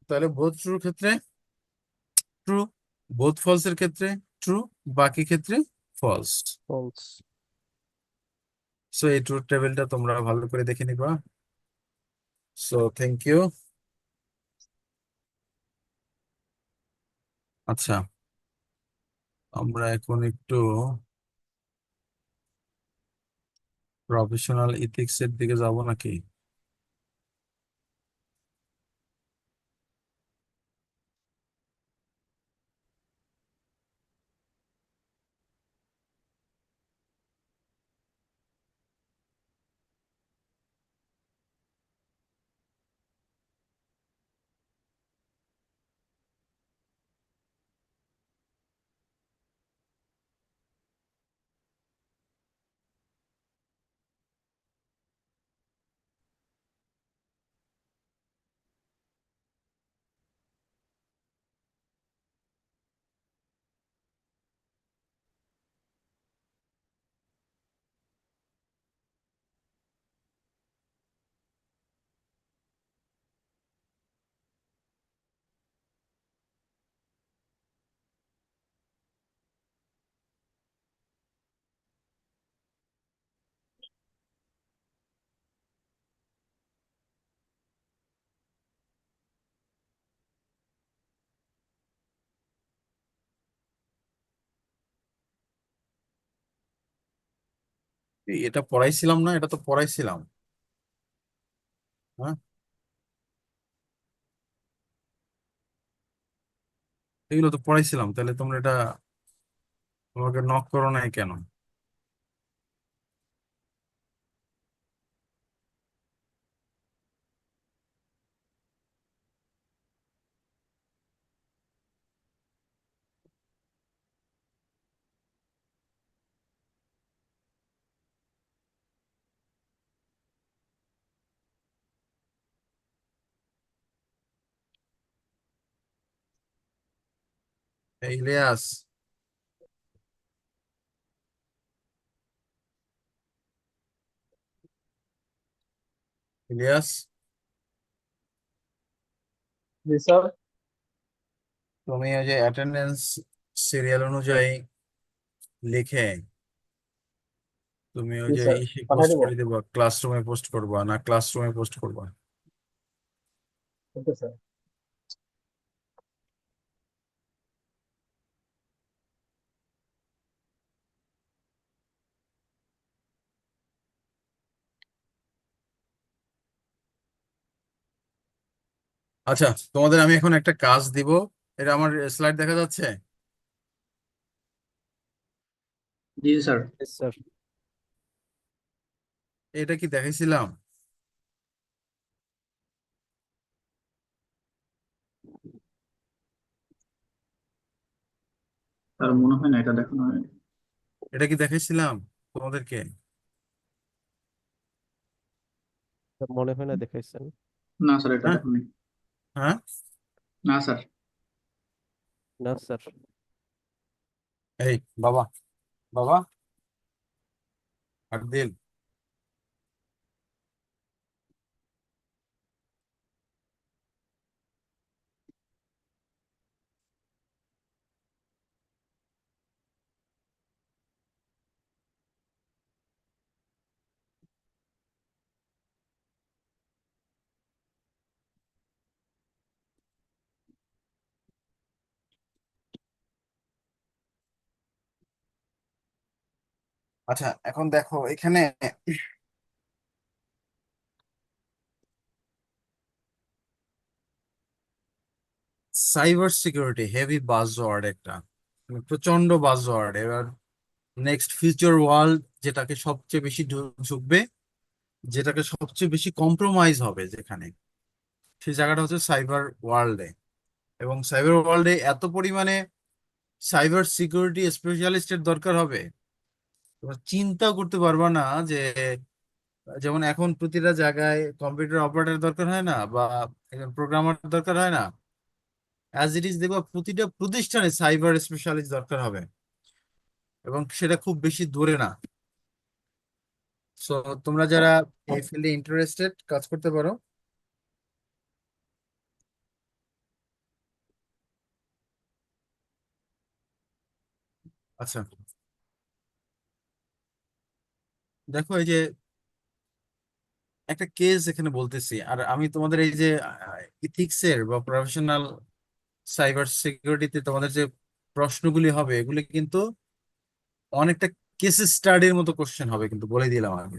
তাহলে both true ক্ষেত্রে ট্রু, বোথ ফলস এর ক্ষেত্রে ট্রু, বাকি ক্ষেত্রে ফলস। ফলস। সো এই ট্রুথ টেবিলটা তোমরা ভালো করে দেখে নিবা। So thank you. আচ্ছা, আমরা এখন একটু প্রফেশনাল ইথিক্স এর দিকে যাব নাকি? এটা পড়াইছিলাম না? এটা তো পড়াইছিলাম। হ্যাঁ, এগুলো তো পড়াইছিলাম, তাহলে তোমরা এটা তোমাকে নক করো নাই কেন? এই ইলিয়াস, ইলিয়াস, জি স্যার। তুমি ওই যে অ্যাটেন্ডেন্স সিরিয়াল অনুযায়ী লিখে তুমি ওই জি যে স্যার, ইসে পাঠাই পোস্ট দেবো। করে দেবো, ক্লাসরুমে পোস্ট করবা না ক্লাসরুমে পোস্ট করবা? Okay sir. আচ্ছা, তোমাদের আমি এখন একটা কাজ দিব। এটা আমার স্লাইড দেখা যাচ্ছে? জি স্যার। Yes, sir. এটা কি দেখাইছিলাম? স্যার মনে হয় না এটা দেখানো হয়। এটা কি দেখাইছিলাম তোমাদেরকে? মনে হয় না দেখাইছেন। না স্যার, এটা হ্যাঁ, দেখানো হ্যাঁ। না স্যার। না স্যার। এই বাবা, বাবা আদিল, আচ্ছা এখন দেখো এখানে সাইবার সিকিউরিটি হেভি বাজওয়ার্ড একটা, মানে প্রচন্ড বাজওয়ার্ড। এবার নেক্সট ফিউচার ওয়ার্ল্ড যেটাকে সবচেয়ে বেশি ঝুঁকবে, যেটাকে সবচেয়ে বেশি কম্প্রোমাইজ হবে যেখানে, সেই জায়গাটা হচ্ছে সাইবার ওয়ার্ল্ডে। এবং সাইবার ওয়ার্ল্ডে এত পরিমাণে সাইবার সিকিউরিটি স্পেশালিস্টের দরকার হবে, তোমরা চিন্তাও করতে পারবা না। যে যেমন এখন প্রতিটা জায়গায় কম্পিউটার অপারেটর দরকার হয় না, বা একজন প্রোগ্রামার দরকার হয় না, অ্যাজ ইট ইজ দেখবা প্রতিটা প্রতিষ্ঠানে সাইবার স্পেশালিস্ট দরকার হবে, এবং সেটা খুব বেশি দূরে না। সো তোমরা যারা এই ফিল্ডে ইন্টারেস্টেড কাজ করতে পারো। আচ্ছা, দেখো এই যে একটা কেস এখানে বলতেছি, আর আমি তোমাদের এই যে ইথিক্সের বা প্রফেশনাল সাইবার সিকিউরিটিতে তোমাদের যে প্রশ্নগুলি হবে এগুলি কিন্তু অনেকটা কেস স্টাডির মতো কোশ্চেন হবে, কিন্তু বলে দিলাম আগে।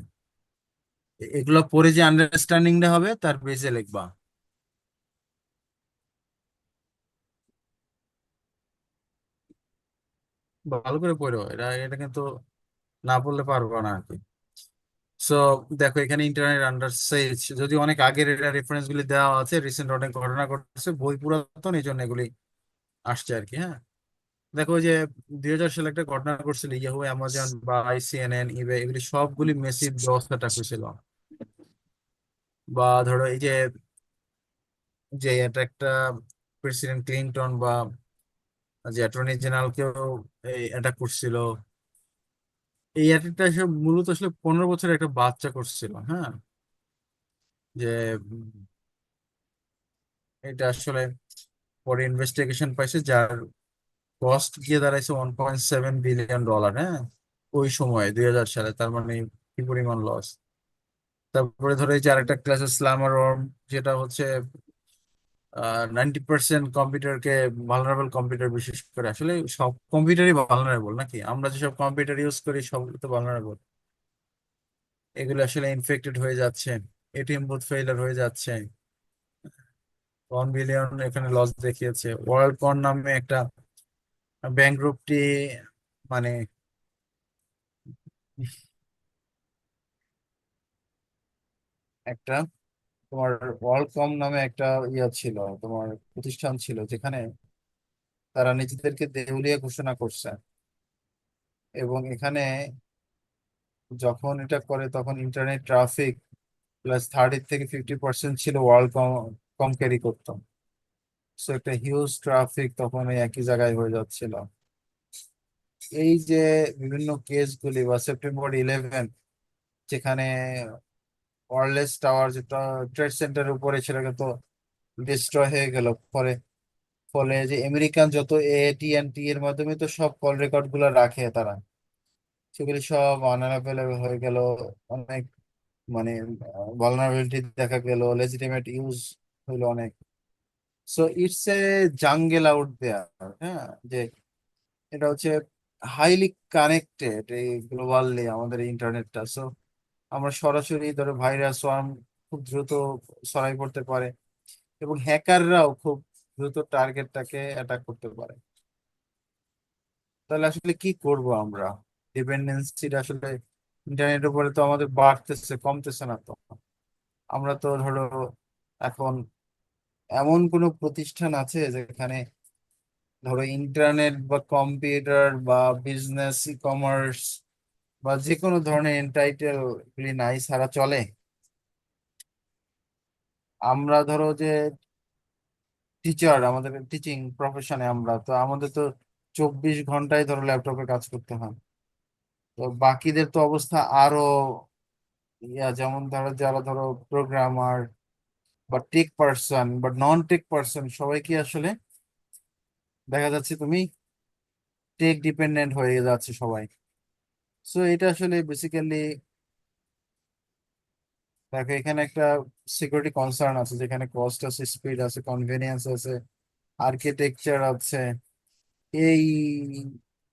এগুলো পড়ে যে আন্ডারস্ট্যান্ডিংটা হবে তার বেসে লিখবা। ভালো করে পড়ো, এটা এটা কিন্তু না পড়লে পারবো না আর কি। সো দেখো এখানে ইন্টারনেট আন্ডার সেজ, যদি অনেক আগের এটা রেফারেন্স গুলি দেওয়া আছে, রিসেন্ট অনেক ঘটনা ঘটছে, বই পুরাতন, এই জন্য এগুলি আসছে আর কি। হ্যাঁ, দেখো ওই যে 2000 সালে একটা ঘটনা ঘটছিল, ইয়াহু, অ্যামাজন বা আইসিএনএন, ইবে, এগুলি সবগুলি মেসিভ লস অ্যাটাক হয়েছিল। বা ধরো এই যে যে অ্যাটাকটা প্রেসিডেন্ট ক্লিনটন বা যে অ্যাটর্নি জেনারেলকেও অ্যাটাক করছিল, এই অ্যাটাকটা সব মূলত আসলে 15 বছরের একটা বাচ্চা করছিল। হ্যাঁ, যে এটা আসলে পরে ইনভেস্টিগেশন পাইছে, যার কস্ট গিয়ে দাঁড়াইছে $1.7 বিলিয়ন। হ্যাঁ, ওই সময় 2000 সালে, তার মানে কি পরিমাণ লস। তারপরে ধরো এই যে আরেকটা ক্লাস স্ল্যামার ওয়ার্ম, যেটা হচ্ছে 90% কম্পিউটারকে, ভালনারেবল কম্পিউটার বিশেষ করে, আসলে সব কম্পিউটারই ভালনারেবল নাকি, আমরা যেসব কম্পিউটার ইউজ করি সবগুলো তো ভালনারেবল, এগুলো আসলে ইনফেক্টেড হয়ে যাচ্ছে, এটিএম বুথ ফেইলার হয়ে যাচ্ছে। 1 বিলিয়ন এখানে লস দেখিয়েছে। ওয়ার্ল্ড কন নামে একটা ব্যাংকরূপটি, মানে একটা তোমার ওয়ালকম নামে একটা ইয়া ছিল, তোমার প্রতিষ্ঠান ছিল, যেখানে তারা নিজেদেরকে দেউলিয়া ঘোষণা করছে। এবং এখানে যখন এটা করে তখন ইন্টারনেট ট্রাফিক প্লাস 30 থেকে 50% ছিল ওয়ালকম, কম ক্যারি করতো। সো একটা হিউজ ট্রাফিক তখন এই একই জায়গায় হয়ে যাচ্ছিল। এই যে বিভিন্ন কেসগুলি, বা সেপ্টেম্বর 11, যেখানে ওয়ারলেস টাওয়ার, যেটা ট্রেড সেন্টারের উপরে ছিল, কিন্তু ডিস্ট্রয় হয়ে গেল পরে। ফলে যে আমেরিকান যত AT&T এর মাধ্যমে তো সব কল রেকর্ড গুলো রাখে তারা, সেগুলি সব আনঅ্যাভেলেবল হয়ে গেল। অনেক মানে ভালনারেবিলিটি দেখা গেল, লেজিটিমেট ইউজ হইলো অনেক। So it's a jungle out there. হ্যাঁ, যে এটা হচ্ছে হাইলি কানেক্টেড এই গ্লোবালি আমাদের ইন্টারনেটটা। সো আমরা সরাসরি ধরো ভাইরাস সোয়ার্ম খুব দ্রুত ছড়াই পড়তে পারে, এবং হ্যাকাররাও খুব দ্রুত টার্গেটটাকে অ্যাটাক করতে পারে। তাহলে আসলে কি করব আমরা? ডিপেন্ডেন্সিটা আসলে ইন্টারনেটের উপরে তো আমাদের বাড়তেছে, কমতেছে না তো। আমরা তো ধরো এখন এমন কোনো প্রতিষ্ঠান আছে যেখানে ধরো ইন্টারনেট বা কম্পিউটার বা বিজনেস, ই কমার্স বা যে কোনো ধরনের এন্টাইটেল গুলি নাই সারা চলে? আমরা ধরো যে টিচার, আমাদের টিচিং প্রফেশনে, আমরা তো আমাদের তো 24 ঘন্টায় ধরো ল্যাপটপে কাজ করতে হয়। তো বাকিদের তো অবস্থা আরো ইয়া, যেমন ধরো যারা ধরো প্রোগ্রামার বা টেক পার্সন বা নন টেক পার্সন, সবাই কি আসলে দেখা যাচ্ছে তুমি টেক ডিপেন্ডেন্ট হয়ে যাচ্ছে সবাই। সো এটা আসলে বেসিক্যালি দেখো এখানে একটা সিকিউরিটি কনসার্ন আছে, যেখানে কস্ট আছে, স্পিড আছে, কনভেনিয়েন্স আছে, আর্কিটেকচার আছে। এই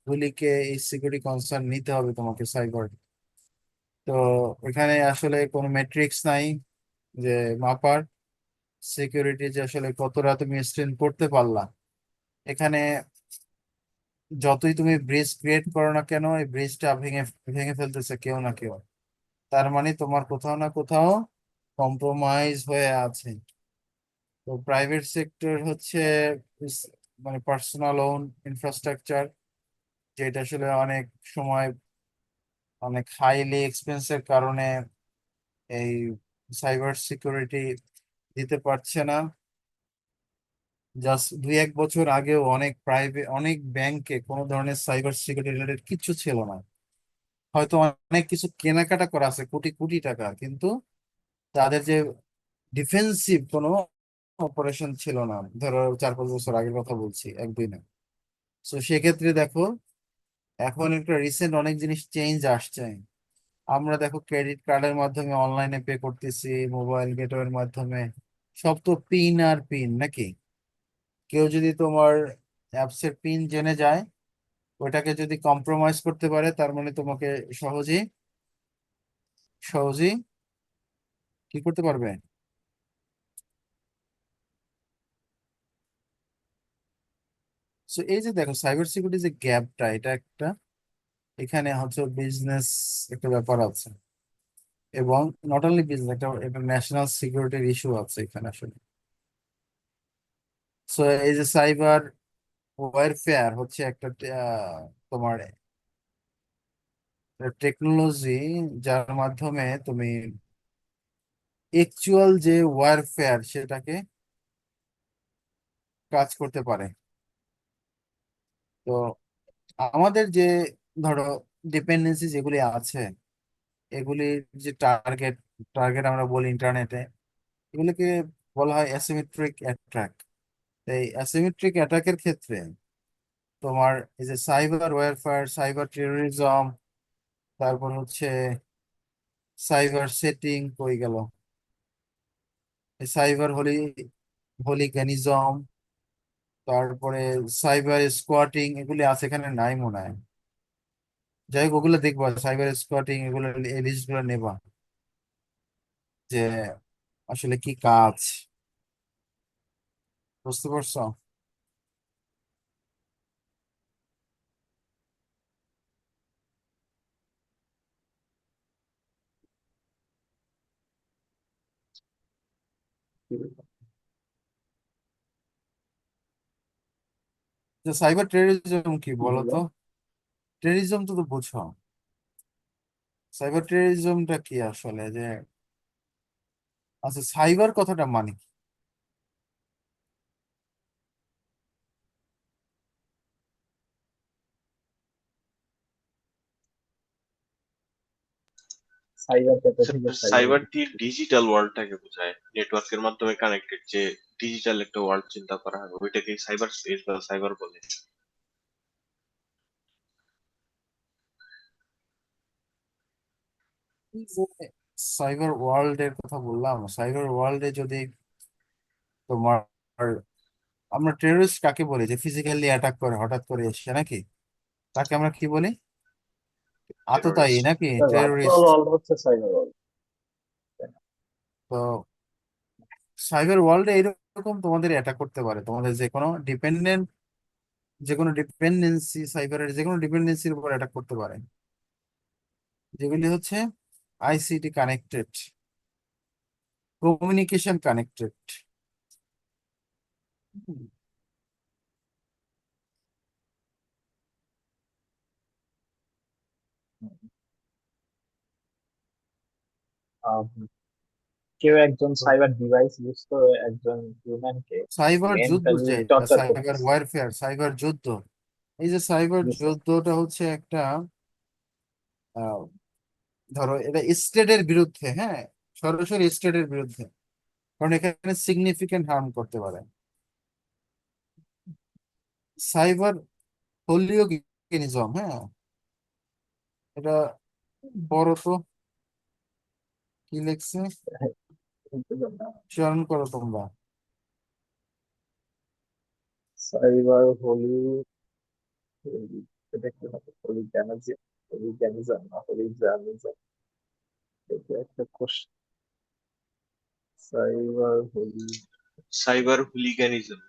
গুলিকে, এই সিকিউরিটি কনসার্ন নিতে হবে তোমাকে সাইবার। তো এখানে আসলে কোনো মেট্রিক্স নাই যে মাপার সিকিউরিটি, যে আসলে কতটা তুমি স্ট্রেন করতে পারলা। এখানে যতই তুমি ব্রিজ ক্রিয়েট করো না কেন, এই ব্রিজটা ভেঙে ভেঙে ফেলতেছে কেউ না কেউ। তার মানে তোমার কোথাও না কোথাও কম্প্রোমাইজ হয়ে আছে। তো প্রাইভেট সেক্টর হচ্ছে ইস- মানে পার্সোনাল ওন ইনফ্রাস্ট্রাকচার, যেটা আসলে অনেক সময় অনেক হাইলি এক্সপেন্সের কারণে এই সাইবার সিকিউরিটি দিতে পারছে না। জাস্ট 2-1 বছর আগেও অনেক প্রাইভেট, অনেক ব্যাংকে কোনো ধরনের সাইবার সিকিউরিটি রিলেটেড কিছু ছিল না। হয়তো অনেক কিছু কেনাকাটা করা আছে কোটি কোটি টাকা, কিন্তু তাদের যে ডিফেন্সিভ কোনো অপারেশন ছিল না, ধরো 4-5 বছর আগের কথা বলছি, 1-2 না। তো সেক্ষেত্রে দেখো এখন একটা রিসেন্ট অনেক জিনিস চেঞ্জ আসছে। আমরা দেখো ক্রেডিট কার্ডের মাধ্যমে অনলাইনে পে করতেছি, মোবাইল গেটওয়ের মাধ্যমে। সব তো পিন আর পিন নাকি? কেউ যদি তোমার অ্যাপসের পিন জেনে যায়, ওটাকে যদি কম্প্রোমাইজ করতে পারে, তার মানে তোমাকে সহজেই সহজেই কি করতে পারবে? So, এই যে দেখো সাইবার সিকিউরিটি যে গ্যাপটা, এটা একটা এখানে হচ্ছে বিজনেস একটা ব্যাপার আছে, এবং নট অনলি বিজনেস, একটা একটা ন্যাশনাল সিকিউরিটির ইস্যু আছে এখানে আসলে। সো এই যে সাইবার ওয়ারফেয়ার হচ্ছে একটা তোমার টেকনোলজি, যার মাধ্যমে তুমি অ্যাকচুয়াল যে ওয়ারফেয়ার সেটাকে কাজ করতে পারে। তো আমাদের যে ধরো ডিপেন্ডেন্সি যেগুলি আছে, এগুলি যে টার্গেট টার্গেট আমরা বলি ইন্টারনেটে, এগুলিকে বলা হয় অ্যাসিমেট্রিক অ্যাটাক। এই অ্যাসিমেট্রিক অ্যাটাকের ক্ষেত্রে তোমার এই যে সাইবার ওয়ারফেয়ার, সাইবার টেরোরিজম, তারপর হচ্ছে সাইবার সেটিং কই গেল, সাইবার হোলিগানিজম, তারপরে সাইবার স্কোয়াটিং, এগুলি আছে এখানে নাই মনে হয়। যাই হোক, ওগুলো দেখবা, সাইবার স্কোয়াটিং এগুলো, এই লিস্টগুলো নেবা যে আসলে কি কাজ। বুঝতে পারছো? যে সাইবার টেরোরিজম কি বলো তো? টেরোরিজম তো বুঝো, সাইবার টেরোরিজমটা কি আসলে? যে আচ্ছা, সাইবার কথাটা মানে কি? সাইবার থেকে সাইবার। সাইবার দিয়ে ডিজিটাল ওয়ার্ল্ডটাকে বোঝায়, নেটওয়ার্কের মাধ্যমে কানেক্টেড যে ডিজিটাল একটা ওয়ার্ল্ড চিন্তা করা হয়, ওইটাকে সাইবার স্পেস বা সাইবার বলে। সাইবার ওয়ার্ল্ড এর কথা বললাম, সাইবার ওয়ার্ল্ডে যদি তোমার, আমরা টেররিস্ট কাকে বলি? যে ফিজিক্যালি অ্যাটাক করে হঠাৎ করে এসে নাকি, তাকে আমরা কি বলি? আততায়ী টেরোরিস্ট। নাকি, ভার্চুয়াল টেররিস্ট। ওয়ার্ল্ড হচ্ছে সাইবার ওয়ার্ল্ড। তো সাইবার ওয়ার্ল্ডে এরকম তোমাদের অ্যাটাক করতে পারে, তোমাদের যে কোনো ডিপেন্ডেন্সি, সাইবারের যে কোনো ডিপেন্ডেন্সির উপর অ্যাটাক করতে পারে, যেগুলি হচ্ছে আইসিটি কানেক্টেড, কমিউনিকেশন কানেক্টেড। কেউ একজন সাইবার ডিভাইস ইউজ করে একজন হিউম্যানকে সাইবার যুদ্ধ, মেন্টালি যে টর্চার সাইবার করতেছে। ওয়ারফেয়ার, সাইবার যুদ্ধ, এই যে সাইবার যুদ্ধটা হচ্ছে একটা আহ, ধরো এটা স্টেটের বিরুদ্ধে, হ্যাঁ, সরাসরি স্টেটের বিরুদ্ধে, কারণ এখানে সিগনিফিকেন্ট হার্ম করতে পারে। সাইবার হোলিওগেনিজম, হ্যাঁ, এটা বড় তো, কি লিখছে, চয়ন করো তোমরা। সাইবার দেখতে হবে হলিগ্যানিজম না হলিগ্রামিজম, এটা একটা question. Cyber holy cyber hooliganism.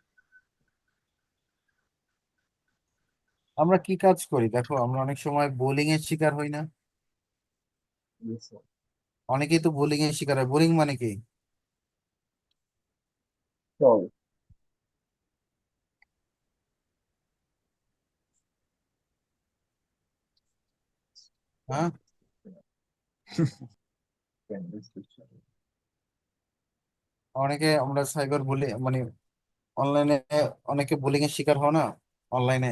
আমরা কি কাজ করি দেখো, আমরা অনেক সময় বোলিং এর শিকার হই না? অনেকেই তো বোলিং এর শিকার হয়। বোলিং মানে কি? ট্রল। হ্যাঁ, অনেকে আমরা সাইবার বলি মানে অনলাইনে, অনেকে বোলিং এর শিকার হও না অনলাইনে।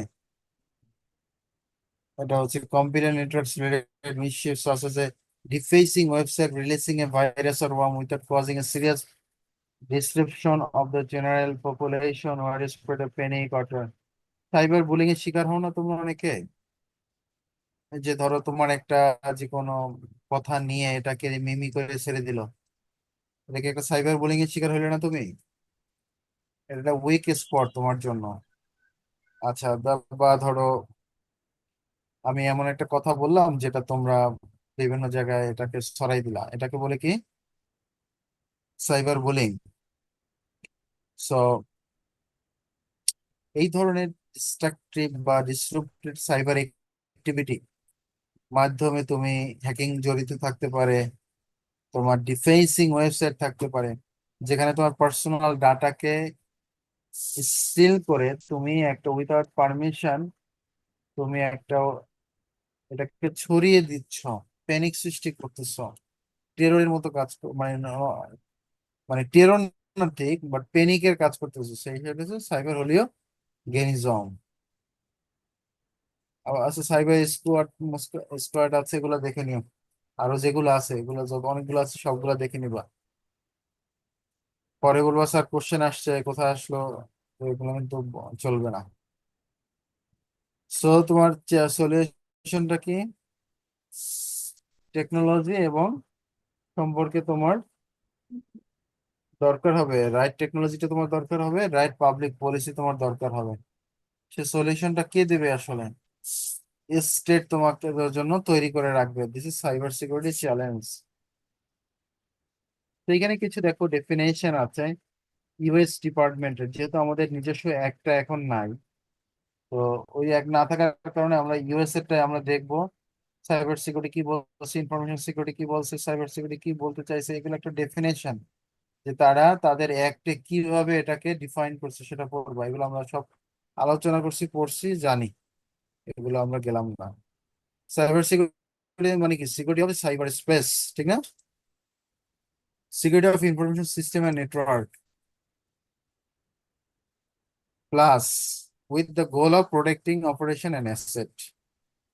এটা হচ্ছে কম্পিউটার নেটওয়ার্কস রিলেটেড মিসchiefs such as a defacing website, releasing a virus or worm without causing a serious disruption of the general population or spread a panic or cyber bullying এর শিকার হও না তোমরা অনেকে? যে ধরো তোমার একটা যে কোনো কথা নিয়ে এটাকে মিমি করে ছেড়ে দিল, এটা কি একটা সাইবার বুলিং এর শিকার হলে না তুমি? এটা উইক স্পট তোমার জন্য। আচ্ছা, বা ধরো আমি এমন একটা কথা বললাম যেটা তোমরা বিভিন্ন জায়গায় এটাকে ছড়াই দিলা, এটাকে বলে কি? Cyber bullying. সো এই ধরনের ডিস্ট্রাকটিভ বা ডিসরুপ্টিভ সাইবার অ্যাক্টিভিটি মাধ্যমে তুমি হ্যাকিং জড়িত থাকতে পারে, তোমার ডিফেন্সিং ওয়েবসাইট থাকতে পারে, যেখানে তোমার পার্সোনাল ডাটাকে স্টিল করে তুমি একটা উইথাউট পারমিশন তুমি একটা এটাকে ছড়িয়ে দিচ্ছ, প্যানিক সৃষ্টি করতেছ, টেরোরের মতো কাজ মানে মানে টেরর না ঠিক, বাট প্যানিকের কাজ করতেছে, সেই হিসেবে সাইবার হলেও গেনিজম। আচ্ছা, সাইবার স্কোয়াড স্কোয়াড আছে, এগুলো দেখে নিও। আরো যেগুলো আছে, এগুলো যত অনেকগুলো আছে সবগুলো দেখে নিবা। পরে বলবা স্যার কোশ্চেন আসছে, কোথায় আসলো, তো এগুলো কিন্তু চলবে না। সো তোমার সলিউশনটা কি? টেকনোলজি এবং সম্পর্কে তোমার দরকার হবে, রাইট টেকনোলজিটা তোমার দরকার হবে, রাইট পাবলিক পলিসি তোমার দরকার হবে। সে সলিউশনটা কে দেবে আসলে? স্টেট তোমাকে এর জন্য তৈরি করে রাখবে। This is cyber security challenge. তো এখানে কিছু দেখো ডেফিনেশন আছে ইউএস ডিপার্টমেন্টের, যেহেতু আমাদের নিজস্ব একটা এখন নাই, তো ওই এক না থাকার কারণে আমরা ইউএস এরটা আমরা দেখবো। সাইবার সিকিউরিটি কি বলছে, ইনফরমেশন সিকিউরিটি কি বলছে, সাইবার সিকিউরিটি কি বলতে চাইছে, এগুলো একটা ডেফিনেশন, যে তারা তাদের অ্যাক্টে কিভাবে এটাকে ডিফাইন করছে সেটা পড়বো। এগুলো আমরা সব আলোচনা করছি, পড়ছি, জানি, এগুলো আমরা গেলাম না। সাইবার সিকিউরিটি মানে কি? সিকিউরিটি হবে সাইবার স্পেস, ঠিক না? Security of information system and network plus with the goal of protecting operation and asset.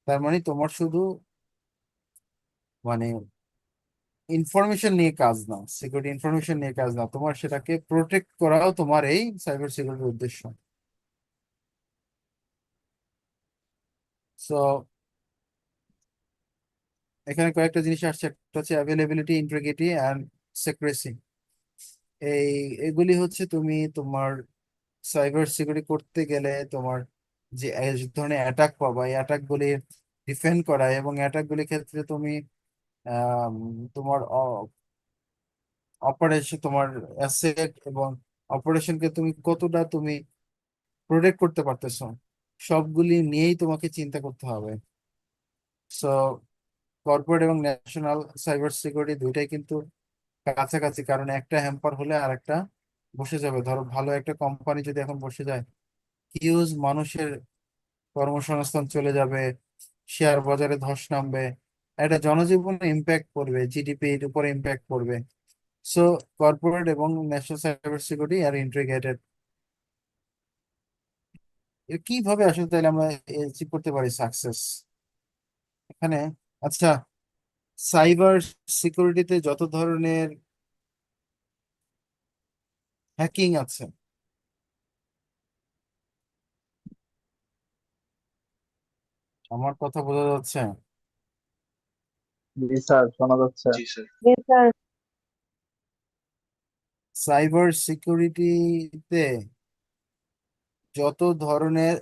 তার মানে তোমার শুধু মানে ইনফরমেশন নিয়ে কাজ না, সিকিউরিটি ইনফরমেশন নিয়ে কাজ না, তোমার সেটাকে প্রোটেক্ট করাও তোমার এই সাইবার সিকিউরিটির উদ্দেশ্য। সো এখানে কয়েকটা জিনিস আসছে, একটা হচ্ছে অ্যাভেলেবিলিটি, ইন্টিগ্রিটি অ্যান্ড সিক্রেসি। এই এগুলি হচ্ছে তুমি তোমার সাইবার সিকিউরিটি করতে গেলে তোমার যে এই ধরনের অ্যাটাক পাবা, এই অ্যাটাক গুলি ডিফেন্ড করা, এবং অ্যাটাক গুলির ক্ষেত্রে তুমি আম, তোমার অপারেশন, তোমার অ্যাসেট এবং অপারেশনকে তুমি কতটা তুমি প্রোটেক্ট করতে পারতেছো, সবগুলি নিয়েই তোমাকে চিন্তা করতে হবে। সো কর্পোরেট এবং ন্যাশনাল সাইবার সিকিউরিটি দুইটাই কিন্তু কাছাকাছি, কারণ একটা হ্যাম্পার হলে আর একটা বসে যাবে। ধরো ভালো একটা কোম্পানি যদি এখন বসে যায়, হিউজ মানুষের কর্মসংস্থান চলে যাবে, শেয়ার বাজারে ধস নামবে, একটা জনজীবনে ইম্প্যাক্ট পড়বে, জিডিপির উপরে ইম্প্যাক্ট পড়বে। সো কর্পোরেট এবং ন্যাশনাল সাইবার সিকিউরিটি আর ইন্টিগ্রেটেড। কিভাবে আসলে তাহলে আমরা অ্যাচিভ করতে পারি সাকসেস এখানে? আচ্ছা, সাইবার সিকিউরিটিতে যত ধরনের হ্যাকিং আছে, আমার কথা বোঝা যাচ্ছে? জি স্যার, শোনা যাচ্ছে। জি স্যার। সাইবার সিকিউরিটিতে যত ধরনের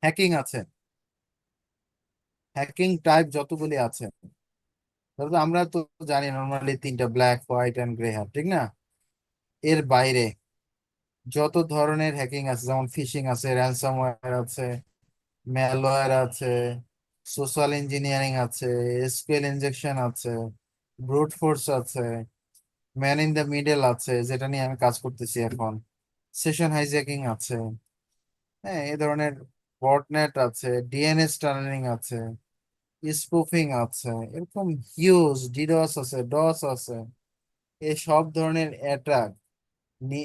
হ্যাকিং আছে, হ্যাকিং টাইপ যতগুলি আছে, ধরো তো আমরা তো জানি নর্মালি তিনটা, black, white and grey hat, ঠিক না? এর বাইরে যত ধরনের হ্যাকিং আছে, যেমন ফিশিং আছে, র্যানসামওয়্যার আছে, ম্যালওয়্যার আছে, সোশ্যাল ইঞ্জিনিয়ারিং আছে, এসকিউএল ইনজেকশন আছে, ব্রুট ফোর্স আছে, ম্যান ইন দ্য মিডল আছে, যেটা নিয়ে আমি কাজ করতেছি এখন, সেশন হাইজ্যাকিং আছে, হ্যাঁ, এই ধরনের বটনেট আছে, ডিএনএস টানেলিং আছে, স্পুফিং আছে, এরকম হিউজ ডিডস আছে, ডস আছে। এই সব ধরনের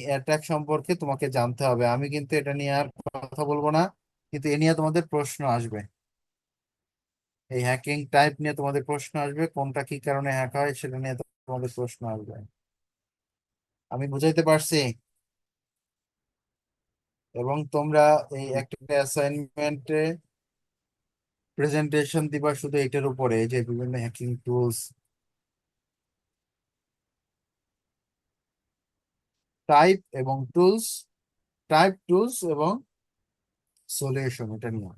অ্যাটাক সম্পর্কে তোমাকে জানতে হবে। আমি কিন্তু এটা নিয়ে আর কথা বলবো না, কিন্তু এ নিয়ে তোমাদের প্রশ্ন আসবে, এই হ্যাকিং টাইপ নিয়ে তোমাদের প্রশ্ন আসবে, কোনটা কি কারণে হ্যাক হয় সেটা নিয়ে তোমাদের প্রশ্ন আসবে। আমি বুঝাইতে পারছি? এবং তোমরা এই একটা অ্যাসাইনমেন্টে প্রেজেন্টেশন দিবা শুধু এটার উপরে, যে বিভিন্ন হ্যাকিং টুলস, টাইপ টুলস এবং সলিউশন, এটা নিয়ে।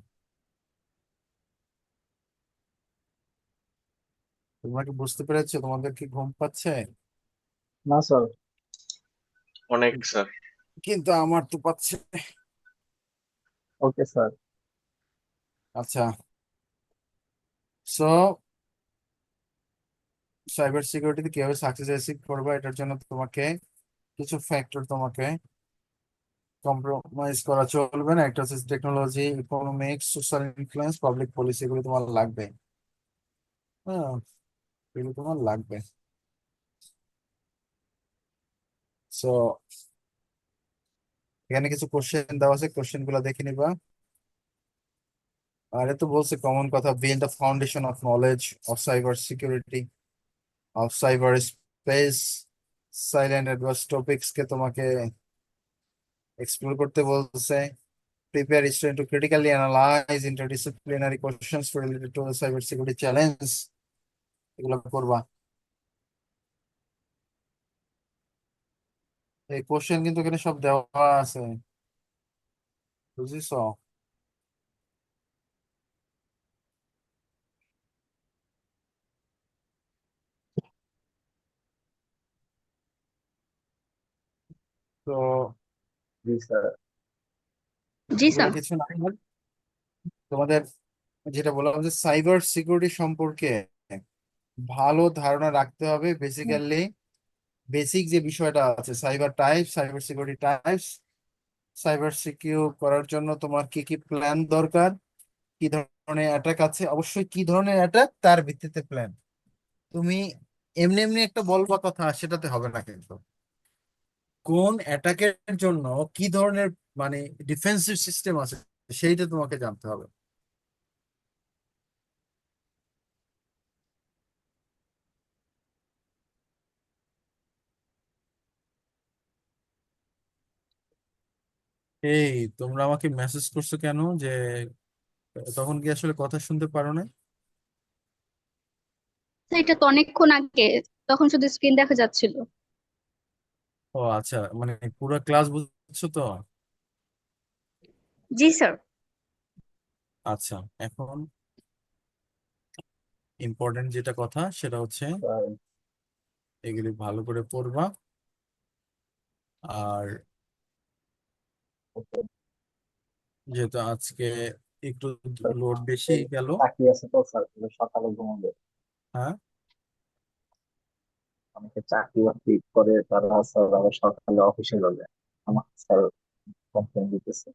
তোমরা কি বুঝতে পেরেছো? তোমাদের কি ঘুম পাচ্ছে? না স্যার। অনেক স্যার। কিন্তু আমার তো পাচ্ছে। Okay sir. আচ্ছা, সো সাইবার সিকিউরিটিতে কিভাবে সাকসেস অ্যাচিভ করবে, এটার জন্য তোমাকে কিছু ফ্যাক্টর তোমাকে কম্প্রোমাইজ করা চলবে না। একটা হচ্ছে technology, economics, social influence, public policy, এগুলো তোমার লাগবে। হ্যাঁ, এগুলো তোমার লাগবে। সো এখানে কিছু কোশ্চেন দেওয়া আছে, কোশ্চেন গুলো দেখে নিবা। আর এ তো বলছে কমন কথা, build the foundation of knowledge of cyber security, of cyber space, silent advance topics কে তোমাকে এক্সপ্লোর করতে বলছে। Prepare student to critically analyze interdisciplinary questions related to the cybersecurity challenge, এগুলো করবা। এই কোশ্চেন কিন্তু এখানে সব দেওয়া আছে, বুঝিস? তো জি স্যার। জি এগুলো স্যার। কিছু না, তোমাদের যেটা বললাম যে সাইবার সিকিউরিটি সম্পর্কে ভালো ধারণা রাখতে হবে। বেসিক্যালি বেসিক যে বিষয়টা আছে, cyber security types, cyber secure করার জন্য তোমার কি কি প্ল্যান দরকার, কি ধরনের অ্যাটাক আছে, অবশ্যই কি ধরনের অ্যাটাক তার ভিত্তিতে প্ল্যান। তুমি এমনি এমনি একটা বলবা কথা, সেটাতে হবে না কিন্তু। কোন অ্যাটাকের জন্য কি ধরনের মানে ডিফেন্সিভ সিস্টেম আছে, সেইটা তোমাকে জানতে হবে। এই তোমরা আমাকে মেসেজ করছো কেন, যে তখন কি আসলে কথা শুনতে পারো না? স্যার, এটা তো অনেকক্ষণ আগে, তখন শুধু স্ক্রিন দেখা যাচ্ছিল। ও আচ্ছা, মানে পুরো ক্লাস বুঝছো তো? জি স্যার। আচ্ছা, এখন ইম্পর্টেন্ট যেটা কথা সেটা হচ্ছে স্যার, এগুলি ভালো করে পড়বা। আর ওকে যেহেতু আজকে একটু স্যার। লোড বেশি গেল। চাকরি আছে তো স্যার, তাহলে সকালে ঘুমাবে। হ্যাঁ, অনেকে চাকরি বাকরি করে, তারা স্যার আবার সকালে অফিসে যাবে। আমাকে স্যার কমপ্লেন দিতেছে।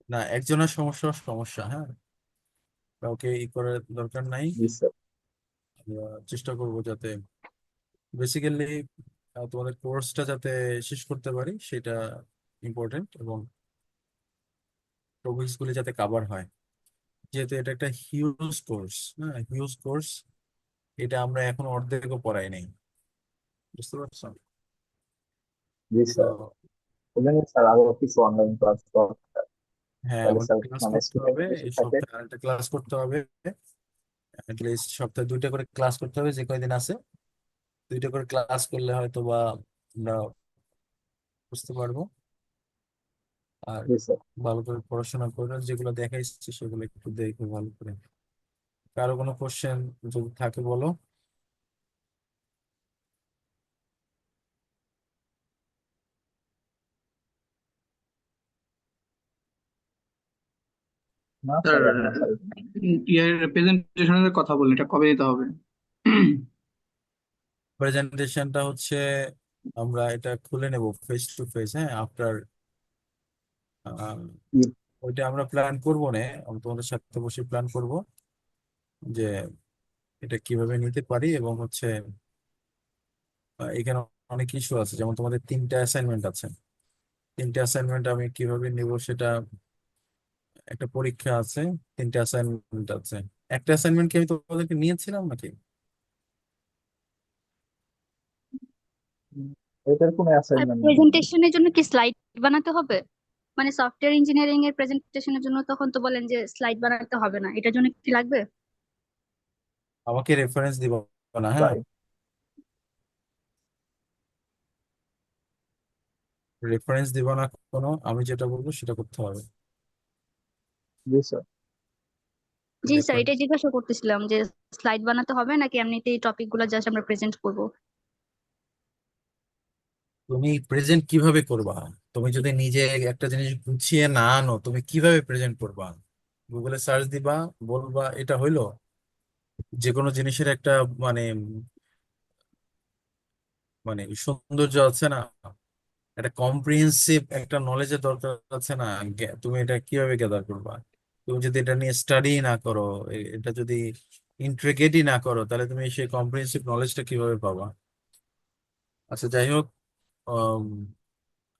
না, একজনের সমস্যা সমস্যা, হ্যাঁ, কাউকে ই করার দরকার নাই। জি স্যার। আমরা চেষ্টা করবো যাতে বেসিক্যালি তোমাদের কোর্সটা যাতে শেষ করতে পারি, সেটা ইম্পর্টেন্ট, এবং টপিকস গুলি যাতে কাভার হয়। যেহেতু এটা একটা হিউজ কোর্স, হ্যাঁ, হিউজ কোর্স, এটা আমরা এখন অর্ধেকও পড়াই নাই, বুঝতে পারছো? জি তো স্যার। ওখানে স্যার আরো কিছু অনলাইন ক্লাস দরকার, হ্যাঁ, তাহলে আমাদের স্যার ক্লাস মানে করতে স্টুডেন্ট হবে, বেশি এই থাকে। সপ্তাহে আরেকটা ক্লাস করতে হবে। অ্যাটলিস্ট সপ্তাহে 2টা করে ক্লাস করতে হবে, যে কয়দিন আছে 2টা করে ক্লাস করলে হয়তো বা আমরা বুঝতে পারবো। আর জি স্যার। ভালো করে পড়াশোনা করে যেগুলো দেখাইছি সেগুলো একটু দেখো ভালো করে। কারো কোনো কোশ্চেন যদি থাকে বলো। না স্যার, স্যার, এখন স্যার ইয়ার প্রেজেন্টেশনের কথা বলি, এটা কবে দিতে হবে? প্রেজেন্টেশনটা হচ্ছে আমরা এটা খুলে নেব ফেস টু ফেস, হ্যাঁ, আফটার ওইটা আমরা প্ল্যান করবো না, আমরা তোমাদের সাথে বসে প্ল্যান করব যে এটা কিভাবে নিতে পারি, এবং হচ্ছে এখানে অনেক ইস্যু আছে, যেমন তোমাদের 3টা অ্যাসাইনমেন্ট আছে, 3টে অ্যাসাইনমেন্ট আমি কিভাবে নিব সেটা, একটা পরীক্ষা আছে, 3টে অ্যাসাইনমেন্ট আছে। একটা অ্যাসাইনমেন্ট কি আমি তোমাদেরকে নিয়েছিলাম নাকি? এটার কোনো আর অ্যাসাইনমেন্ট নেই। প্রেজেন্টেশনের জন্য কি স্লাইড বানাতে হবে? মানে সফটওয়্যার ইঞ্জিনিয়ারিং এর প্রেজেন্টেশনের জন্য তখন তো বলেন যে স্লাইড বানাতে হবে না, এটার জন্য কি লাগবে? আমাকে রেফারেন্স দিব না, হ্যাঁ? স্লাইড। রেফারেন্স দিব না কোনো, আমি যেটা বলবো সেটা করতে হবে। জি স্যার। জি স্যার, রেফারেন্স এটাই জিজ্ঞাসা করতেছিলাম যে স্লাইড বানাতে হবে নাকি এমনিতেই টপিক গুলো জাস্ট আমরা প্রেজেন্ট করব। তুমি প্রেজেন্ট কিভাবে করবা? তুমি যদি নিজে একটা জিনিস গুছিয়ে না আনো, তুমি কিভাবে প্রেজেন্ট করবা? গুগলে সার্চ দিবা, বলবা এটা হইলো। যে কোনো জিনিসের একটা মানে মানে সৌন্দর্য আছে না, একটা কম্প্রিহেন্সিভ একটা নলেজের দরকার আছে না? তুমি এটা কিভাবে গ্যাদার করবা? তুমি যদি এটা নিয়ে স্টাডি না করো, এটা যদি ইন্ট্রিগেটই না করো, তাহলে তুমি সেই কম্প্রিহেন্সিভ নলেজটা কিভাবে পাবা? আচ্ছা, যাই হোক, আম,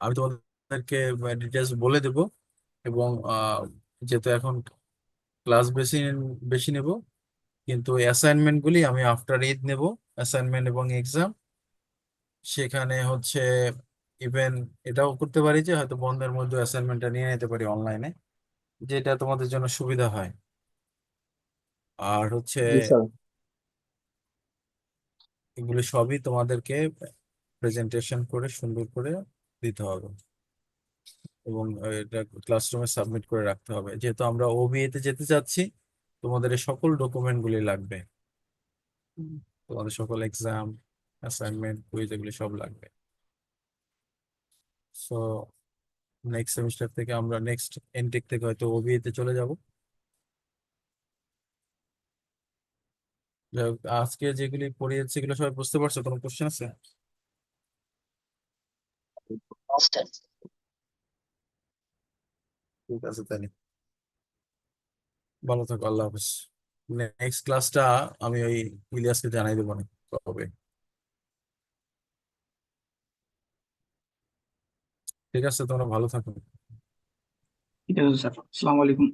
আমি তোমাদেরকে ডিটেলস বলে দেবো। এবং যেহেতু এখন ক্লাস বেশি বেশি নেব, কিন্তু অ্যাসাইনমেন্ট গুলি আমি আফটার ঈদ নেব। অ্যাসাইনমেন্ট এবং এক্সাম সেখানে হচ্ছে ইভেন এটাও করতে পারি যে হয়তো বন্ধের মধ্যে অ্যাসাইনমেন্টটা নিয়ে নিতে পারি অনলাইনে, যেটা তোমাদের জন্য সুবিধা হয়। আর হচ্ছে জি স্যার। এগুলি সবই তোমাদেরকে প্রেজেন্টেশন করে সুন্দর করে দিতে হবে, এবং এটা ক্লাসরুমে সাবমিট করে রাখতে হবে। যেহেতু আমরা ওবিএ তে যেতে চাচ্ছি, তোমাদের এই সকল ডকুমেন্ট গুলি লাগবে। তোমাদের সকল এক্সাম, অ্যাসাইনমেন্ট, কুইজ এগুলি সব লাগবে। সো নেক্সট সেমিস্টার থেকে আমরা নেক্সট এনটেক থেকে হয়তো ওবিএ তে চলে যাব। যাই হোক, আজকে যেগুলি পড়িয়েছি এগুলো সবাই বুঝতে পারছো? কোনো কোশ্চেন আছে? ঠিক আছে, তাহলে ভালো থাকো, আল্লাহ হাফেজ। নেক্সট ক্লাসটা আমি ওই ইলিয়াসকে জানাই দেবো না কবে। ঠিক আছে, তোমরা ভালো থাকো। ঠিক আছে স্যার, আসসালামু আলাইকুম।